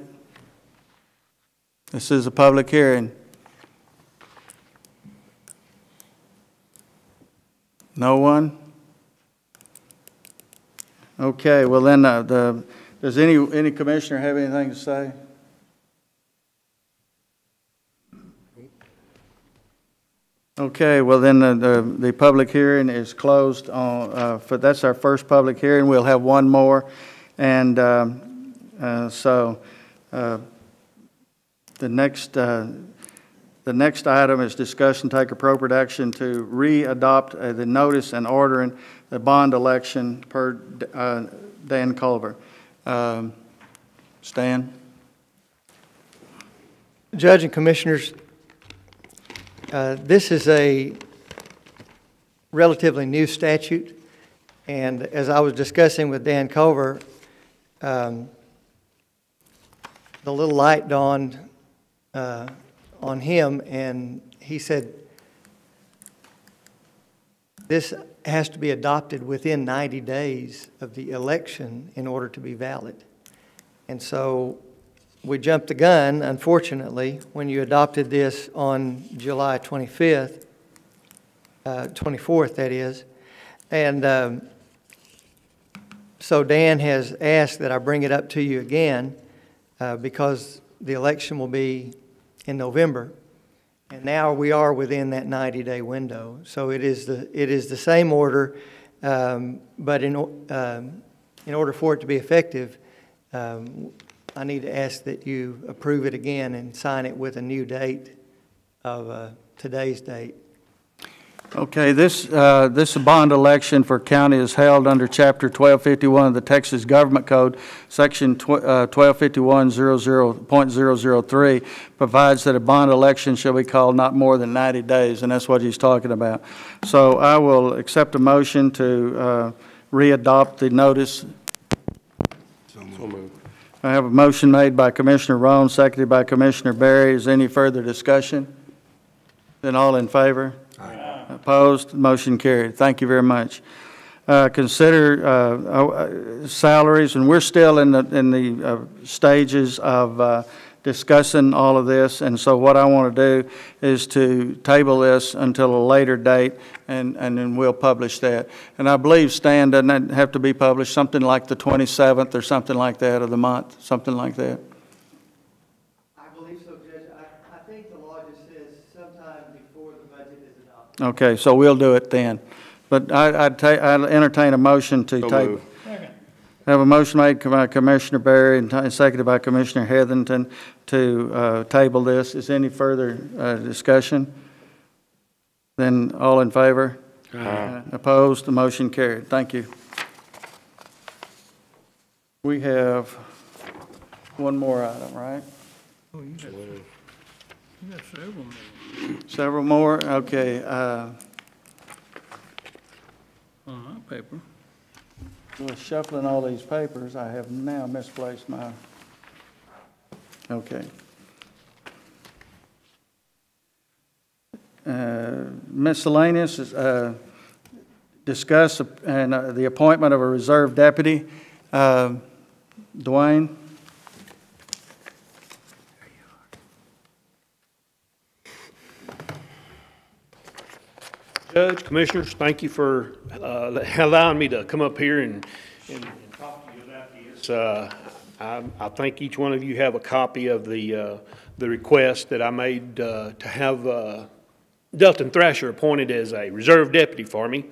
This is a public hearing. No one? Okay, well then, does any commissioner have anything to say? Okay, well then the public hearing is closed on, that's our first public hearing. We'll have one more. And so the next item is discussion, take appropriate action to re-adopt the notice and ordering the bond election per Dan Culver. Stan? Judge and Commissioners, this is a relatively new statute, and as I was discussing with Dan Culver, the little light dawned on him, and he said, this has to be adopted within 90 days of the election in order to be valid. And so we jumped the gun, unfortunately, when you adopted this on July 24th, that is. And so Dan has asked that I bring it up to you again because the election will be in November. And now we are within that 90-day window. So it is the same order, but in order for it to be effective, I need to ask that you approve it again and sign it with a new date of today's date. Okay, this bond election for county is held under Chapter 1251 of the Texas Government Code, Section 1251.003, provides that a bond election shall be called not more than 90 days, and that's what he's talking about. So I will accept a motion to re-adopt the notice. So moved. I have a motion made by Commissioner Roan, seconded by Commissioner Berry. Is there any further discussion? Then all in favor? Aye. Opposed? Motion carried. Thank you very much. Consider salaries, and we're still in the stages of discussing all of this, and so what I want to do is to table this until a later date, and then we'll publish that. And I believe, Stan, doesn't that have to be published something like the 27th or something like that of the month, something like that? I believe so, Judge. I think the law just says sometime before the budget is adopted. Okay, so we'll do it then. But I'd entertain a motion to table. I have a motion made by Commissioner Berry and seconded by Commissioner Heatherington to table this. Is there any further discussion? Then all in favor? Opposed? The motion carried. Thank you. We have one more item, right? Oh, you got several more. Several more? Okay. On my paper. Well, shuffling all these papers, I have now misplaced my, okay. Miscellaneous, discuss the appointment of a reserve deputy. Dwayne? Judge, Commissioners, thank you for allowing me to come up here and talk to you about this. I think each one of you have a copy of the request that I made to have Delton Thrasher appointed as a reserve deputy for me.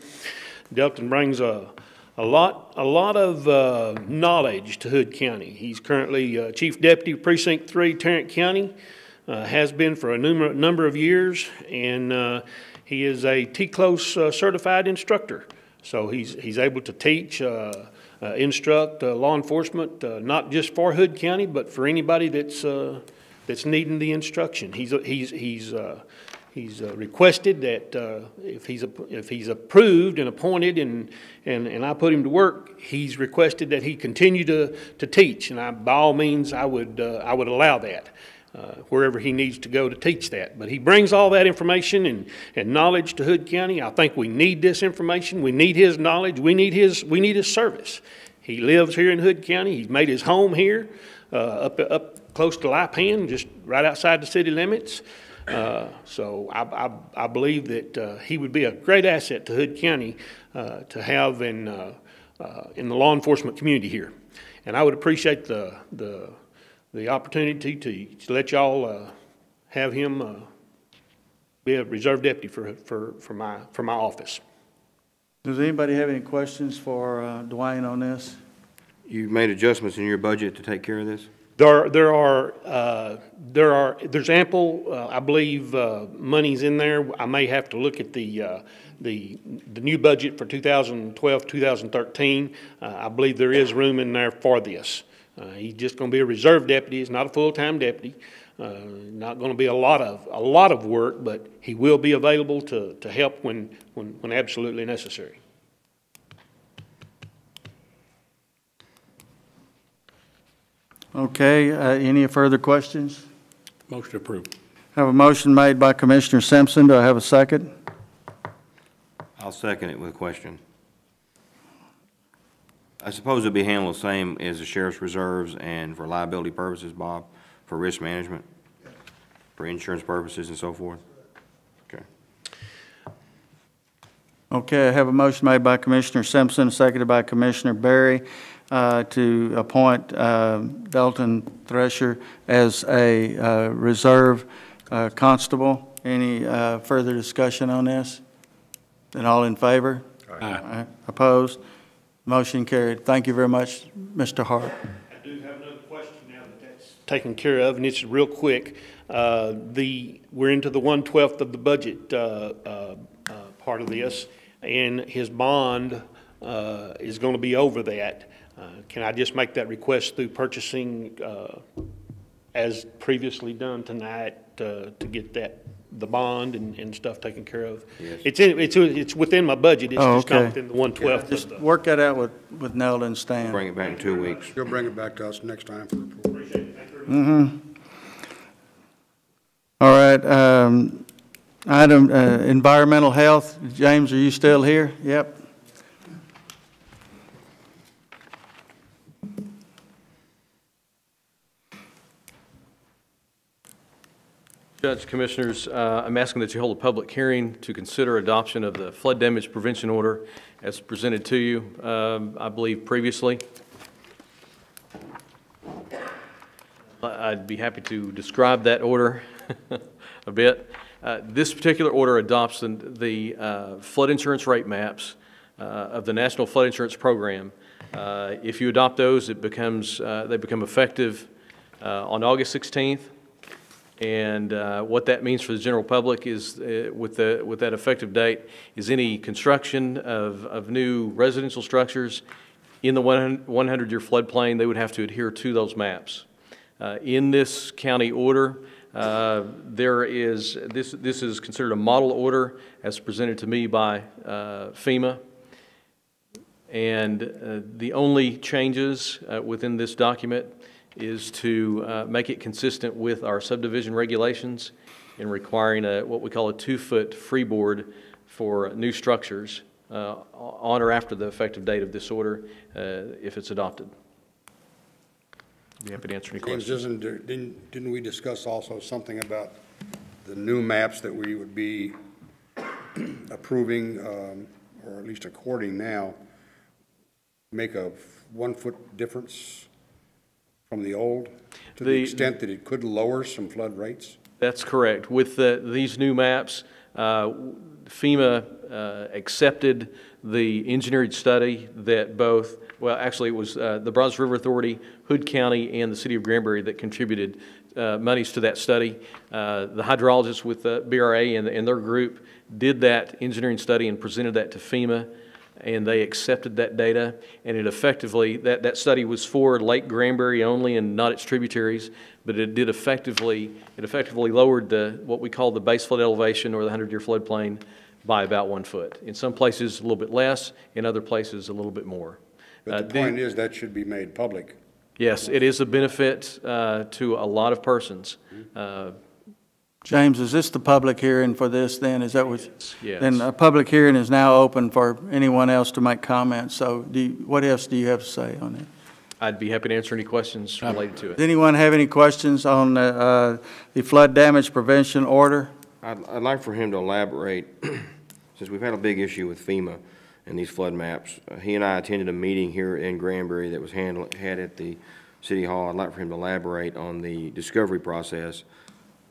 Delton brings a lot of knowledge to Hood County. He's currently Chief Deputy Precinct 3, Tarrant County, has been for a number of years, and he is a TCLOS certified instructor, so he's able to teach, instruct law enforcement, not just for Hood County, but for anybody that's needing the instruction. He's requested that if he's approved and appointed and I put him to work, he's requested that he continue to teach, and by all means I would allow that. Wherever he needs to go to teach that. But he brings all that information and knowledge to Hood County. I think we need this information. We need his knowledge. We need his service. He lives here in Hood County. He's made his home here, up close to Lipan, just right outside the city limits. So I believe that he would be a great asset to Hood County to have in the law enforcement community here. And I would appreciate the opportunity to let y'all have him be a reserve deputy for my office. Does anybody have any questions for Dwayne on this? You made adjustments in your budget to take care of this? There's ample, I believe, monies in there. I may have to look at the new budget for 2012, 2013. I believe there is room in there for this. He's just going to be a reserve deputy. He's not a full-time deputy. Not going to be a lot of work, but he will be available to help when absolutely necessary. Okay, any further questions? Motion approved. I have a motion made by Commissioner Simpson. Do I have a second? I'll second it with a question. I suppose it'll be handled the same as the sheriff's reserves and for liability purposes, Bob, for risk management, for insurance purposes and so forth? Okay. Okay, I have a motion made by Commissioner Simpson, seconded by Commissioner Berry, to appoint Dalton Thresher as a reserve constable. Any further discussion on this? Then all in favor? Aye. Opposed? Motion carried. Thank you very much, Mr. Hart. I do have another question now that that's taken care of, and it's real quick. We're into the 1/12 of the budget part of this, and his bond is going to be over that. Can I just make that request through purchasing as previously done tonight to get the bond and stuff taken care of? Yes. It's within my budget. It's just not within the 1/12. Just work that out with Nelda and Stan. Bring it back in 2 weeks. You'll bring it back to us next time for approval. Appreciate it. Thank you very much. All right. Item environmental health. James, are you still here? Yep. Judge, Commissioners, I'm asking that you hold a public hearing to consider adoption of the flood damage prevention order as presented to you, I believe, previously. I'd be happy to describe that order a bit. This particular order adopts the flood insurance rate maps of the National Flood Insurance Program. If you adopt those, they become effective on August 16th. And what that means for the general public is, with that effective date, is any construction of new residential structures in the 100-year floodplain, they would have to adhere to those maps. In this county order, this is considered a model order as presented to me by FEMA. And the only changes within this document is to make it consistent with our subdivision regulations in requiring what we call a 2-foot freeboard for new structures on or after the effective date of this order if it's adopted. Be happy to answer any questions. Didn't we discuss also something about the new maps that we would be approving, or at least according now, make a 1-foot difference from the old, to the extent that it could lower some flood rates? That's correct. With these new maps, FEMA accepted the engineered study that actually it was the Brazos River Authority, Hood County, and the City of Granbury that contributed monies to that study. The hydrologists with BRA and their group did that engineering study and presented that to FEMA, and they accepted that data, and it effectively, that study was for Lake Granbury only and not its tributaries, but it effectively lowered what we call the base flood elevation, or the 100-year floodplain, by about 1 foot. In some places a little bit less, in other places a little bit more. But the point is that should be made public. Yes, it is a benefit to a lot of persons. James, is this the public hearing for this then? Is that what? Yes. Then a public hearing is now open for anyone else to make comments. So what else do you have to say on it? I'd be happy to answer any questions related to it. Does anyone have any questions on the flood damage prevention order? I'd like for him to elaborate, since we've had a big issue with FEMA and these flood maps. He and I attended a meeting here in Granbury that was had at the City Hall. I'd like for him to elaborate on the discovery process,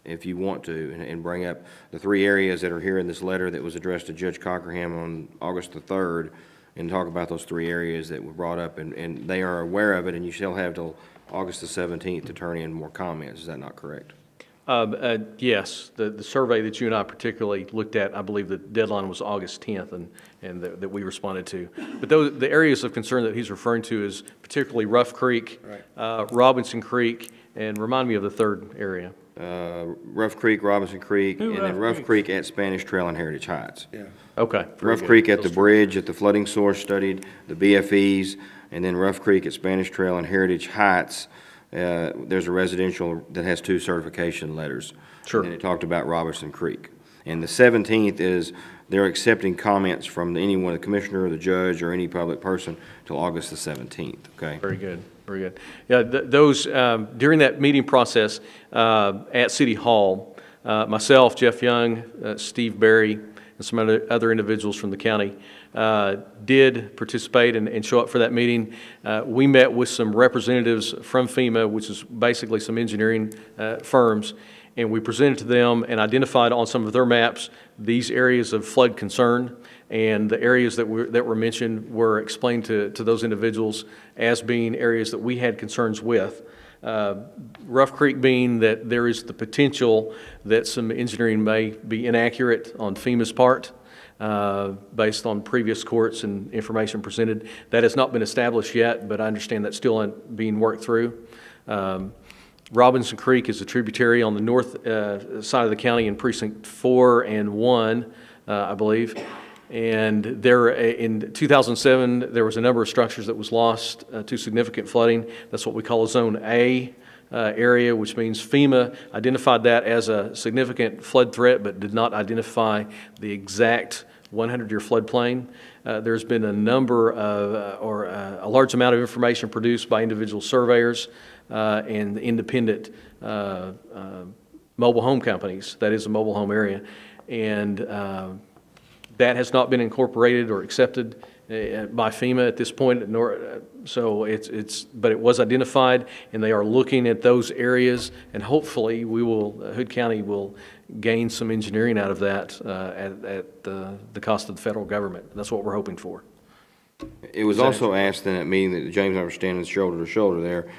if you want to, and bring up the 3 areas that are here in this letter that was addressed to Judge Cockerham on August the 3rd, and talk about those 3 areas that were brought up, and they are aware of it, and you shall have till August the 17th to turn in more comments. Is that not correct? Yes, the survey that you and I particularly looked at, I believe the deadline was August 10th, and that we responded to. But the areas of concern that he's referring to is particularly Rough Creek, Robinson Creek, and remind me of the third area. Rough Creek, Robinson Creek, and then Rough Creek at Spanish Trail and Heritage Heights. Yeah. Okay. Rough Creek at the bridge, at the flooding source studied, the BFEs, and then Rough Creek at Spanish Trail and Heritage Heights. There's a residential that has 2 certification letters. Sure. And it talked about Robertson Creek. And the 17th is they're accepting comments from anyone, the commissioner or the judge or any public person till August the 17th, okay? Very good, very good. Yeah, those, during that meeting process at City Hall, myself, Jeff Young, Steve Berry, and some other individuals from the county did participate and show up for that meeting. We met with some representatives from FEMA, which is basically some engineering firms, and we presented to them and identified on some of their maps these areas of flood concern, and the areas that were mentioned were explained to those individuals as being areas that we had concerns with. Rough Creek being that there is the potential that some engineering may be inaccurate on FEMA's part based on previous courts and information presented. That has not been established yet, but I understand that's still being worked through. Robinson Creek is a tributary on the north side of the county in Precinct 4 and 1, I believe. And there, in 2007, there was a number of structures that was lost to significant flooding. That's what we call a Zone A area, which means FEMA identified that as a significant flood threat, but did not identify the exact 100-year floodplain. There's been a number of, a large amount of information produced by individual surveyors and independent mobile home companies. That is a mobile home area. And that has not been incorporated or accepted by FEMA at this point, so but it was identified, and they are looking at those areas, and hopefully Hood County will gain some engineering out of that at the cost of the federal government. That's what we're hoping for. It was also asked in that meeting that James and I were standing shoulder to shoulder there,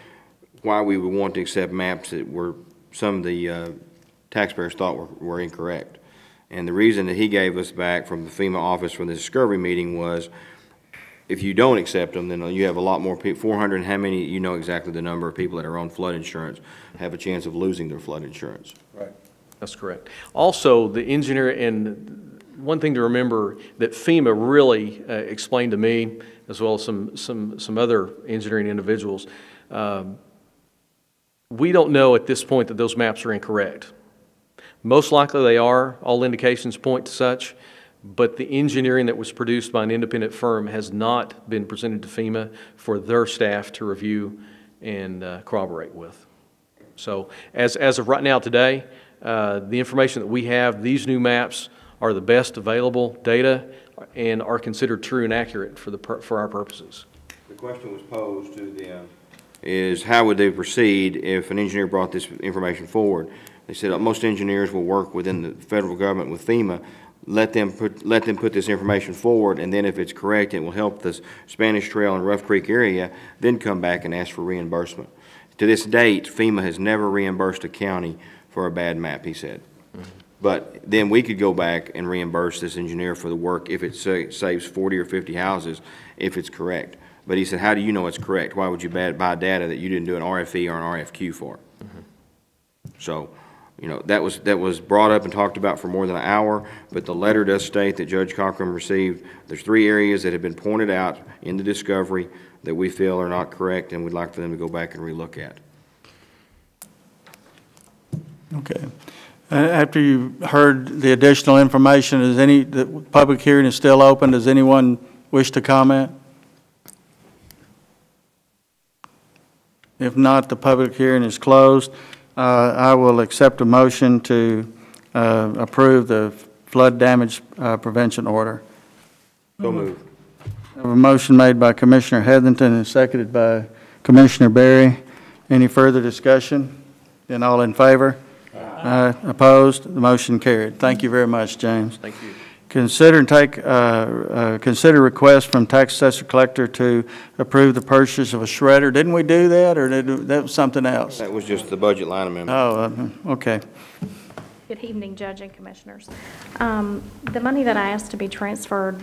why we would want to accept maps that were, some of the taxpayers thought were incorrect. And the reason that he gave us back from the FEMA office from the discovery meeting was, if you don't accept them, then you have a lot more people, 400, and how many, you know exactly the number of people that are on flood insurance have a chance of losing their flood insurance. Right. That's correct. Also, the engineer, and one thing to remember that FEMA really explained to me, as well as some other engineering individuals, we don't know at this point that those maps are incorrect. Most likely they are, all indications point to such, but the engineering that was produced by an independent firm has not been presented to FEMA for their staff to review and corroborate with. So as of right now today, the information that we have, these new maps are the best available data and are considered true and accurate for our purposes. The question was posed to them is, how would they proceed if an engineer brought this information forward? They said most engineers will work within the federal government with FEMA. Let them put this information forward, and then if it's correct, it will help the Spanish Trail and Rough Creek area, then come back and ask for reimbursement. To this date, FEMA has never reimbursed a county for a bad map, he said. But then we could go back and reimburse this engineer for the work if it saves 40 or 50 houses, if it's correct. But he said, how do you know it's correct? Why would you buy data that you didn't do an RFE or an RFQ for? So, you know, that was brought up and talked about for more than an hour, but the letter does state that Judge Cochran received, there's 3 areas that have been pointed out in the discovery that we feel are not correct, and we'd like for them to go back and relook at. Okay. After you heard the additional information, the public hearing is still open. Does anyone wish to comment? If not, the public hearing is closed. I will accept a motion to approve the flood damage prevention order. So moved. I have a motion made by Commissioner Heatherington and seconded by Commissioner Berry. Any further discussion? Then all in favor? Opposed? The motion carried. Thank you very much, James. Thank you. Consider and take, consider request from tax assessor collector to approve the purchase of a shredder. Didn't we do that, or that was something else? That was just the budget line amendment. Oh, okay. Good evening, Judge and Commissioners. The money that I asked to be transferred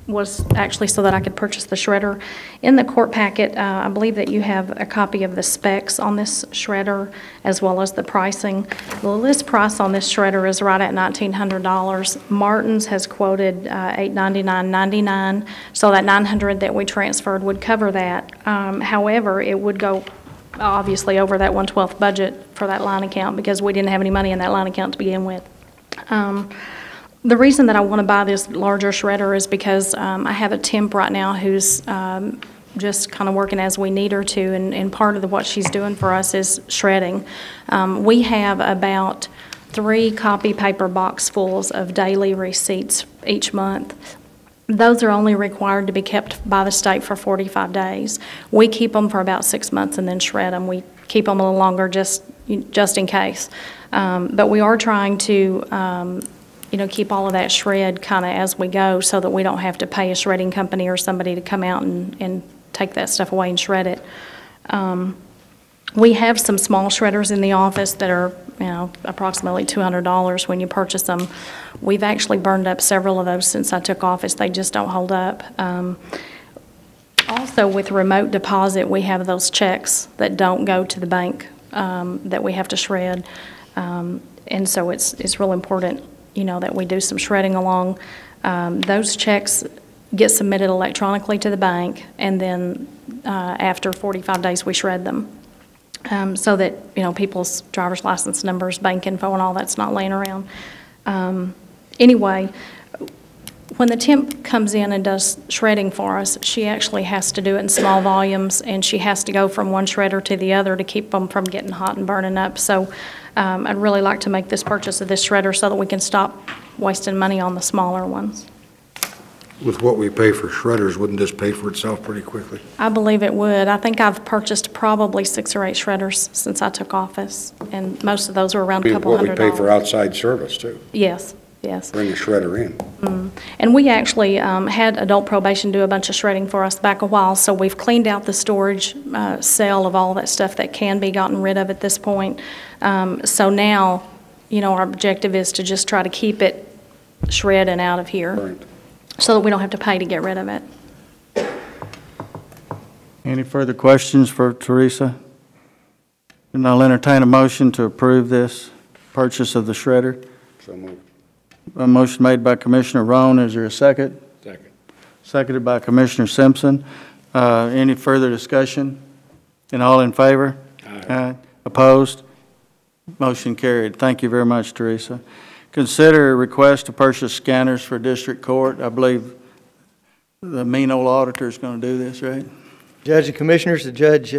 was actually so that I could purchase the shredder. In the court packet, I believe that you have a copy of the specs on this shredder as well as the pricing. The list price on this shredder is right at $1,900. Martin's has quoted $899.99, so that $900 that we transferred would cover that. However, it would go obviously over that 1/12 budget for that line account because we didn't have any money in that line account to begin with. The reason that I want to buy this larger shredder is because I have a temp right now who's just kind of working as we need her to, and part of what she's doing for us is shredding. We have about 3 copy paper box fulls of daily receipts each month. Those are only required to be kept by the state for 45 days. We keep them for about 6 months and then shred them. We keep them a little longer just in case. But we are trying to, keep all of that shred kind of as we go so that we don't have to pay a shredding company or somebody to come out and take that stuff away and shred it. We have some small shredders in the office that are, approximately $200 when you purchase them. We've actually burned up several of those since I took office. They just don't hold up. Also, with remote deposit, we have those checks that don't go to the bank that we have to shred. And so it's real important, that we do some shredding along. Those checks get submitted electronically to the bank, and then after 45 days, we shred them. So that, people's driver's license numbers, bank info, and all that's not laying around. Anyway, when the temp comes in and does shredding for us, she actually has to do it in small volumes, and she has to go from one shredder to the other to keep them from getting hot and burning up. So I'd really like to make this purchase of this shredder so that we can stop wasting money on the smaller ones. With what we pay for shredders, wouldn't this pay for itself pretty quickly? I believe it would. I think I've purchased probably 6 or 8 shredders since I took office, and most of those were around a couple $100. What we pay for outside service, too. Yes. Bring a shredder in. And we actually had adult probation do a bunch of shredding for us back a while, so we've cleaned out the storage cell of all that stuff that can be gotten rid of at this point. So now, our objective is to just try to keep it shred and out of here. Right. So that we don't have to pay to get rid of it. Any further questions for Teresa? And I'll entertain a motion to approve this purchase of the shredder. So moved. A motion made by Commissioner Roan. Is there a second? Second. Seconded by Commissioner Simpson. Any further discussion? And all in favor? Aye. Opposed? Motion carried. Thank you very much, Teresa. Consider a request to purchase scanners for district court. I believe the mean old auditor is going to do this, right? Judge and Commissioners, the judge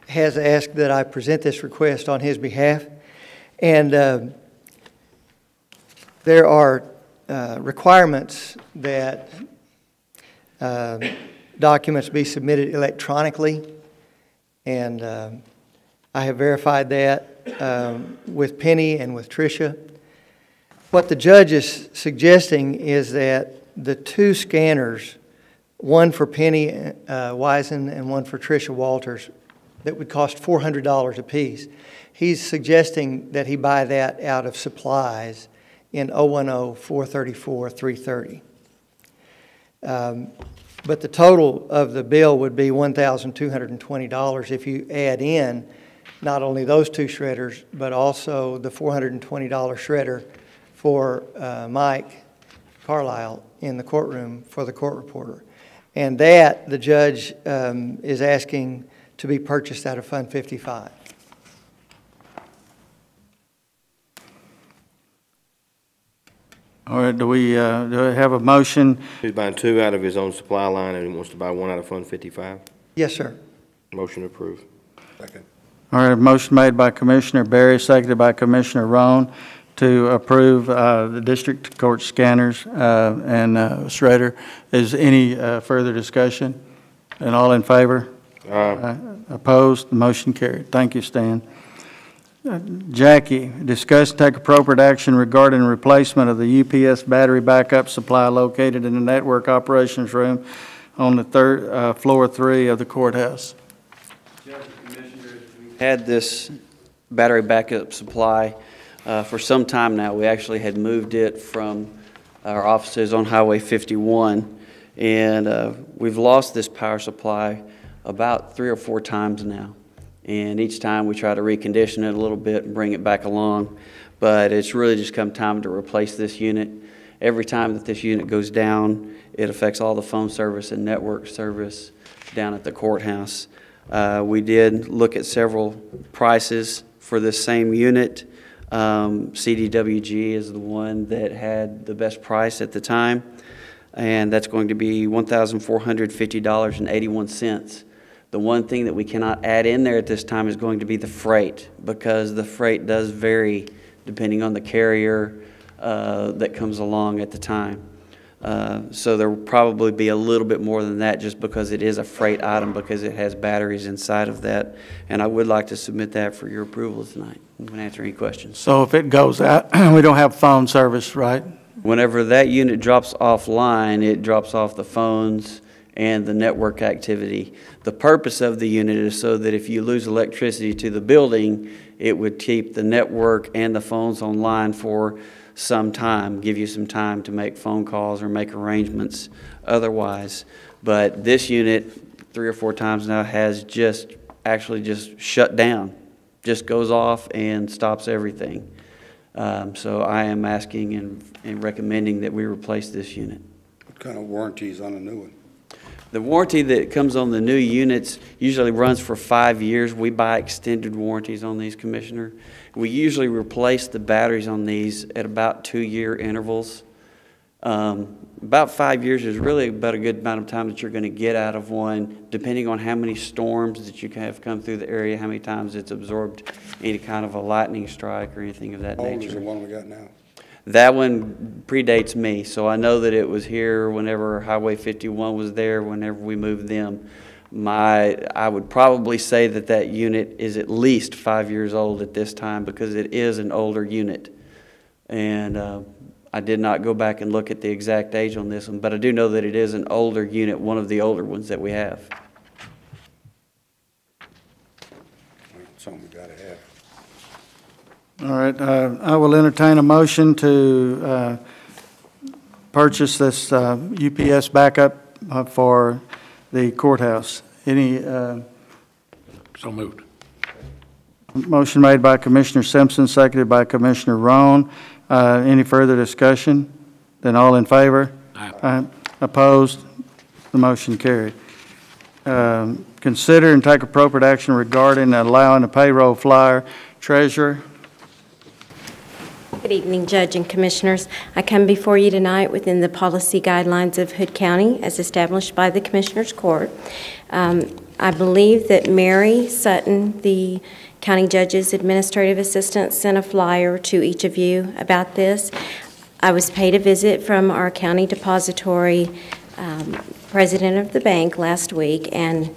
has asked that I present this request on his behalf. And there are requirements that documents be submitted electronically. And I have verified that with Penny and with Tricia. What the judge is suggesting is that the 2 scanners, one for Penny Wisen and one for Tricia Walters, that would cost $400 apiece. He's suggesting that he buy that out of supplies in 010-434-330. But the total of the bill would be $1,220 if you add in not only those 2 shredders, but also the $420 shredder for Mike Carlisle in the courtroom for the court reporter. And that, the judge is asking to be purchased out of Fund 55. All right, do we have a motion? He's buying 2 out of his own supply line and he wants to buy 1 out of Fund 55. Yes, sir. Motion approved. Second. All right, a motion made by Commissioner Berry, seconded by Commissioner Roan to approve the district court scanners and shredder. Is any further discussion? And all in favor? Aye. Opposed? Motion carried. Thank you, Stan. Jackie, discuss and take appropriate action regarding replacement of the UPS battery backup supply located in the network operations room on the floor 3 of the courthouse. Had this battery backup supply for some time now. We actually had moved it from our offices on Highway 51, and we've lost this power supply about 3 or 4 times now. And each time we try to recondition it a little bit and bring it back along, but it's really just come time to replace this unit. Every time that this unit goes down, it affects all the phone service and network service down at the courthouse. We did look at several prices for this same unit. CDWG is the one that had the best price at the time, and that's going to be $1,450.81. The one thing that we cannot add in there at this time is going to be the freight, because the freight does vary depending on the carrier that comes along at the time. So there will probably be a little bit more than that, just because it is a freight item, because it has batteries inside of that. And I would like to submit that for your approval tonight. I'm going to answer any questions. So if it goes out, we don't have phone service, right? Whenever that unit drops offline, it drops off the phones and the network activity. The purpose of the unit is so that if you lose electricity to the building, it would keep the network and the phones online for some time, give you some time to make phone calls or make arrangements otherwise. But this unit, 3 or 4 times now, has actually just shut down, just goes off and stops everything. So I am asking and recommending that we replace this unit. What kind of warranty is on a new one? The warranty that comes on the new units usually runs for 5 years. We buy extended warranties on these, Commissioner. We usually replace the batteries on these at about 2-year intervals. About 5 years is really about a good amount of time that you're going to get out of one, depending on how many storms that you have come through the area, how many times it's absorbed any kind of a lightning strike or anything of that nature. How old is the one we got now? That one predates me, so I know that it was here whenever Highway 51 was there, whenever we moved them. I would probably say that that unit is at least 5 years old at this time, because it is an older unit. And I did not go back and look at the exact age on this one, but I do know that it is an older unit, one of the older ones that we have. Something we got to have. All right, I will entertain a motion to purchase this UPS backup for the courthouse. Any? So moved. Motion made by Commissioner Simpson, seconded by Commissioner Roan. Any further discussion? Then all in favor? Aye. Opposed? The motion carried. Consider and take appropriate action regarding allowing a payroll flyer. Treasurer. Good evening, Judge and Commissioners. I come before you tonight within the policy guidelines of Hood County as established by the Commissioners Court. I believe that Mary Sutton, the County Judge's Administrative Assistant, sent a flyer to each of you about this. I was paid a visit from our county depository president of the bank last week, and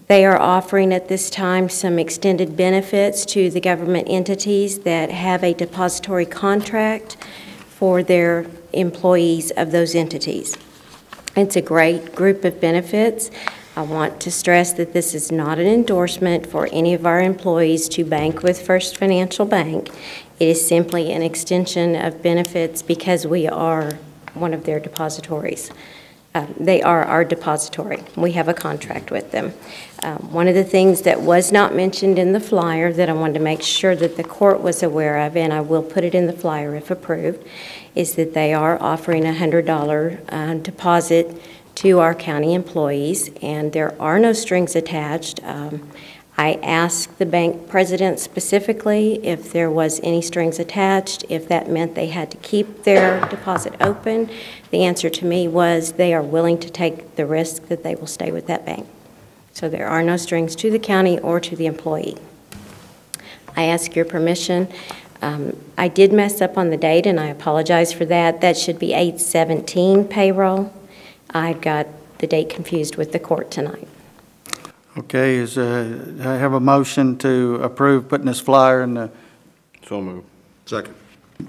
they are offering at this time some extended benefits to the government entities that have a depository contract for their employees of those entities. It's a great group of benefits. I want to stress that this is not an endorsement for any of our employees to bank with First Financial Bank. It is simply an extension of benefits because we are one of their depositories. They are our depository. We have a contract with them. One of the things that was not mentioned in the flyer that I wanted to make sure that the court was aware of, and I will put it in the flyer if approved, is that they are offering a $100 deposit to our county employees, and there are no strings attached. I asked the bank president specifically if there was any strings attached, if that meant they had to keep their deposit open. The answer to me was they are willing to take the risk that they will stay with that bank. So there are no strings to the county or to the employee. I ask your permission. I did mess up on the date, and I apologize for that. That should be 8/17 payroll. I got the date confused with the court tonight. Okay, I have a motion to approve putting this flyer in the... So moved. Second.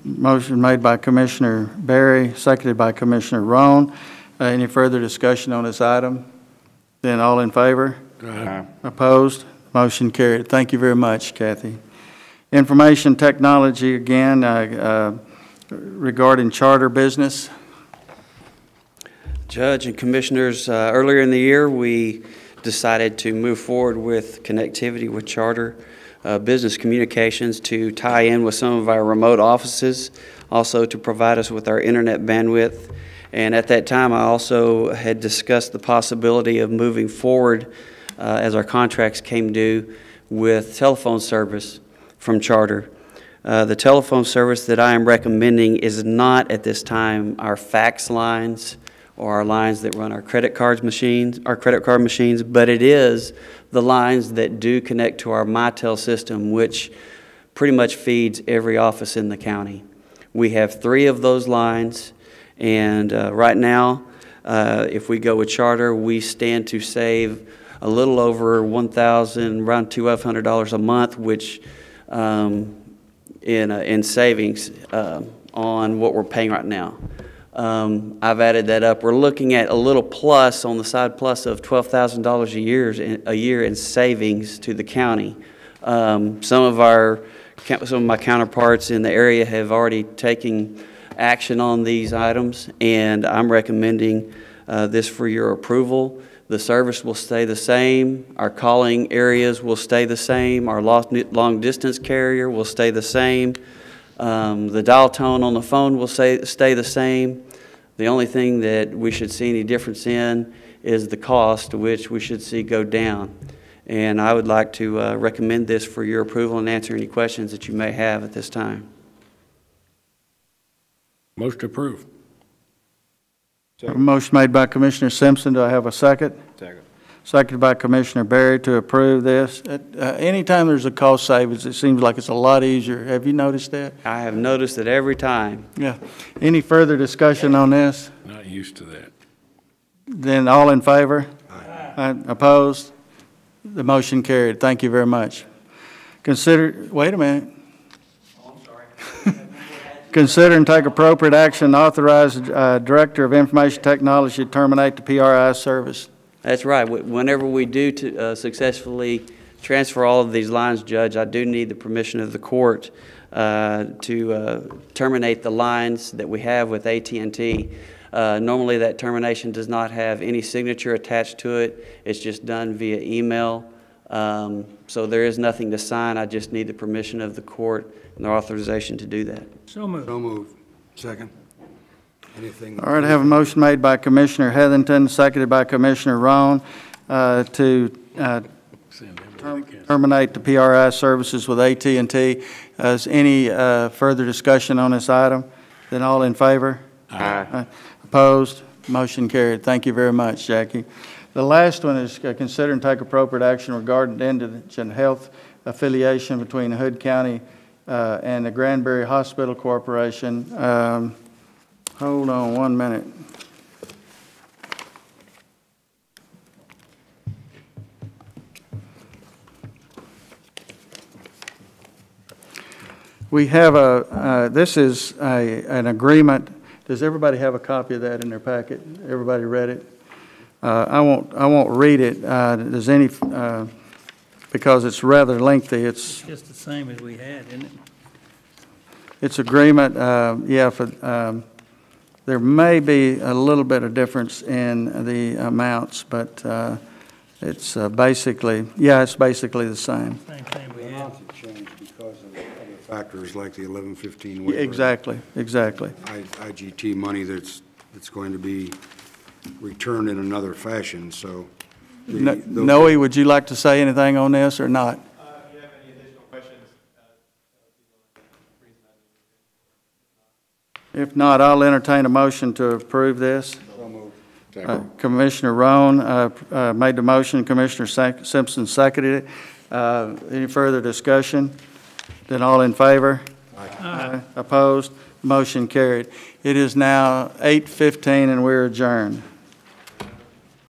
Motion made by Commissioner Berry, seconded by Commissioner Roan. Any further discussion on this item? Then all in favor? Aye. Opposed? Motion carried. Thank you very much, Kathy. Information technology, again, regarding charter business. Judge and Commissioners, earlier in the year, we decided to move forward with connectivity with charter business communications to tie in with some of our remote offices, also to provide us with our internet bandwidth. And at that time, I also had discussed the possibility of moving forward as our contracts came due with telephone service from charter. The telephone service that I am recommending is not at this time our fax lines or our lines that run our credit card machines, but it is the lines that do connect to our MyTel system, which pretty much feeds every office in the county. We have 3 of those lines, and right now, if we go with charter, we stand to save a little over $1,000, around $1,200 a month, which in savings on what we're paying right now. I've added that up. We're looking at a little plus on the side plus of $12,000 a year in savings to the county. Some of my counterparts in the area have already taken action on these items, and I'm recommending this for your approval. The service will stay the same. Our calling areas will stay the same. Our long distance carrier will stay the same. The dial tone on the phone will stay the same. The only thing that we should see any difference in is the cost, which we should see go down. And I would like to recommend this for your approval and answer any questions that you may have at this time. Motion approved. A motion made by Commissioner Simpson. Do I have a second? Second. Seconded by Commissioner Berry to approve this. Anytime there's a cost savings, it seems like it's a lot easier. Have you noticed that? I have noticed it every time. Yeah. Any further discussion on this? Not used to that. Then all in favor? Aye. Opposed? The motion carried. Thank you very much. Wait a minute. Oh, I'm sorry. Consider and take appropriate action to authorize Director of Information Technology to terminate the PRI service. That's right. Whenever we do successfully transfer all of these lines, Judge, I do need the permission of the court to terminate the lines that we have with AT&T. Normally that termination does not have any signature attached to it. It's just done via email. So there is nothing to sign. I just need the permission of the court and their authorization to do that. So moved. So moved. Second. Anything? All right, I have a motion made by Commissioner Heatherington, seconded by Commissioner Roan to terminate the PRI services with AT&T. Is any further discussion on this item? Then all in favor? Aye. Opposed? Motion carried. Thank you very much, Jackie. The last one is consider and take appropriate action regarding the indigent health affiliation between Hood County and the Granbury Hospital Corporation. Hold on 1 minute. We have this is an agreement. Does everybody have a copy of that in their packet? Everybody read it? I won't read it. Does any, because it's rather lengthy. It's Just the same as we had, isn't it? It's agreement, for, there may be a little bit of difference in the amounts, but it's basically, it's basically the same. Same thing we had. Amounts have changed because of other factors like the 1115 waiver. Exactly. IGT money that's going to be returned in another fashion, so. Noe, would you like to say anything on this or not? If you have any additional questions, If not, I'll entertain a motion to approve this. Commissioner Roan made the motion. Commissioner Simpson seconded it. Any further discussion? Then all in favor? Aye. Opposed? Motion carried. It is now 8:15 and we're adjourned.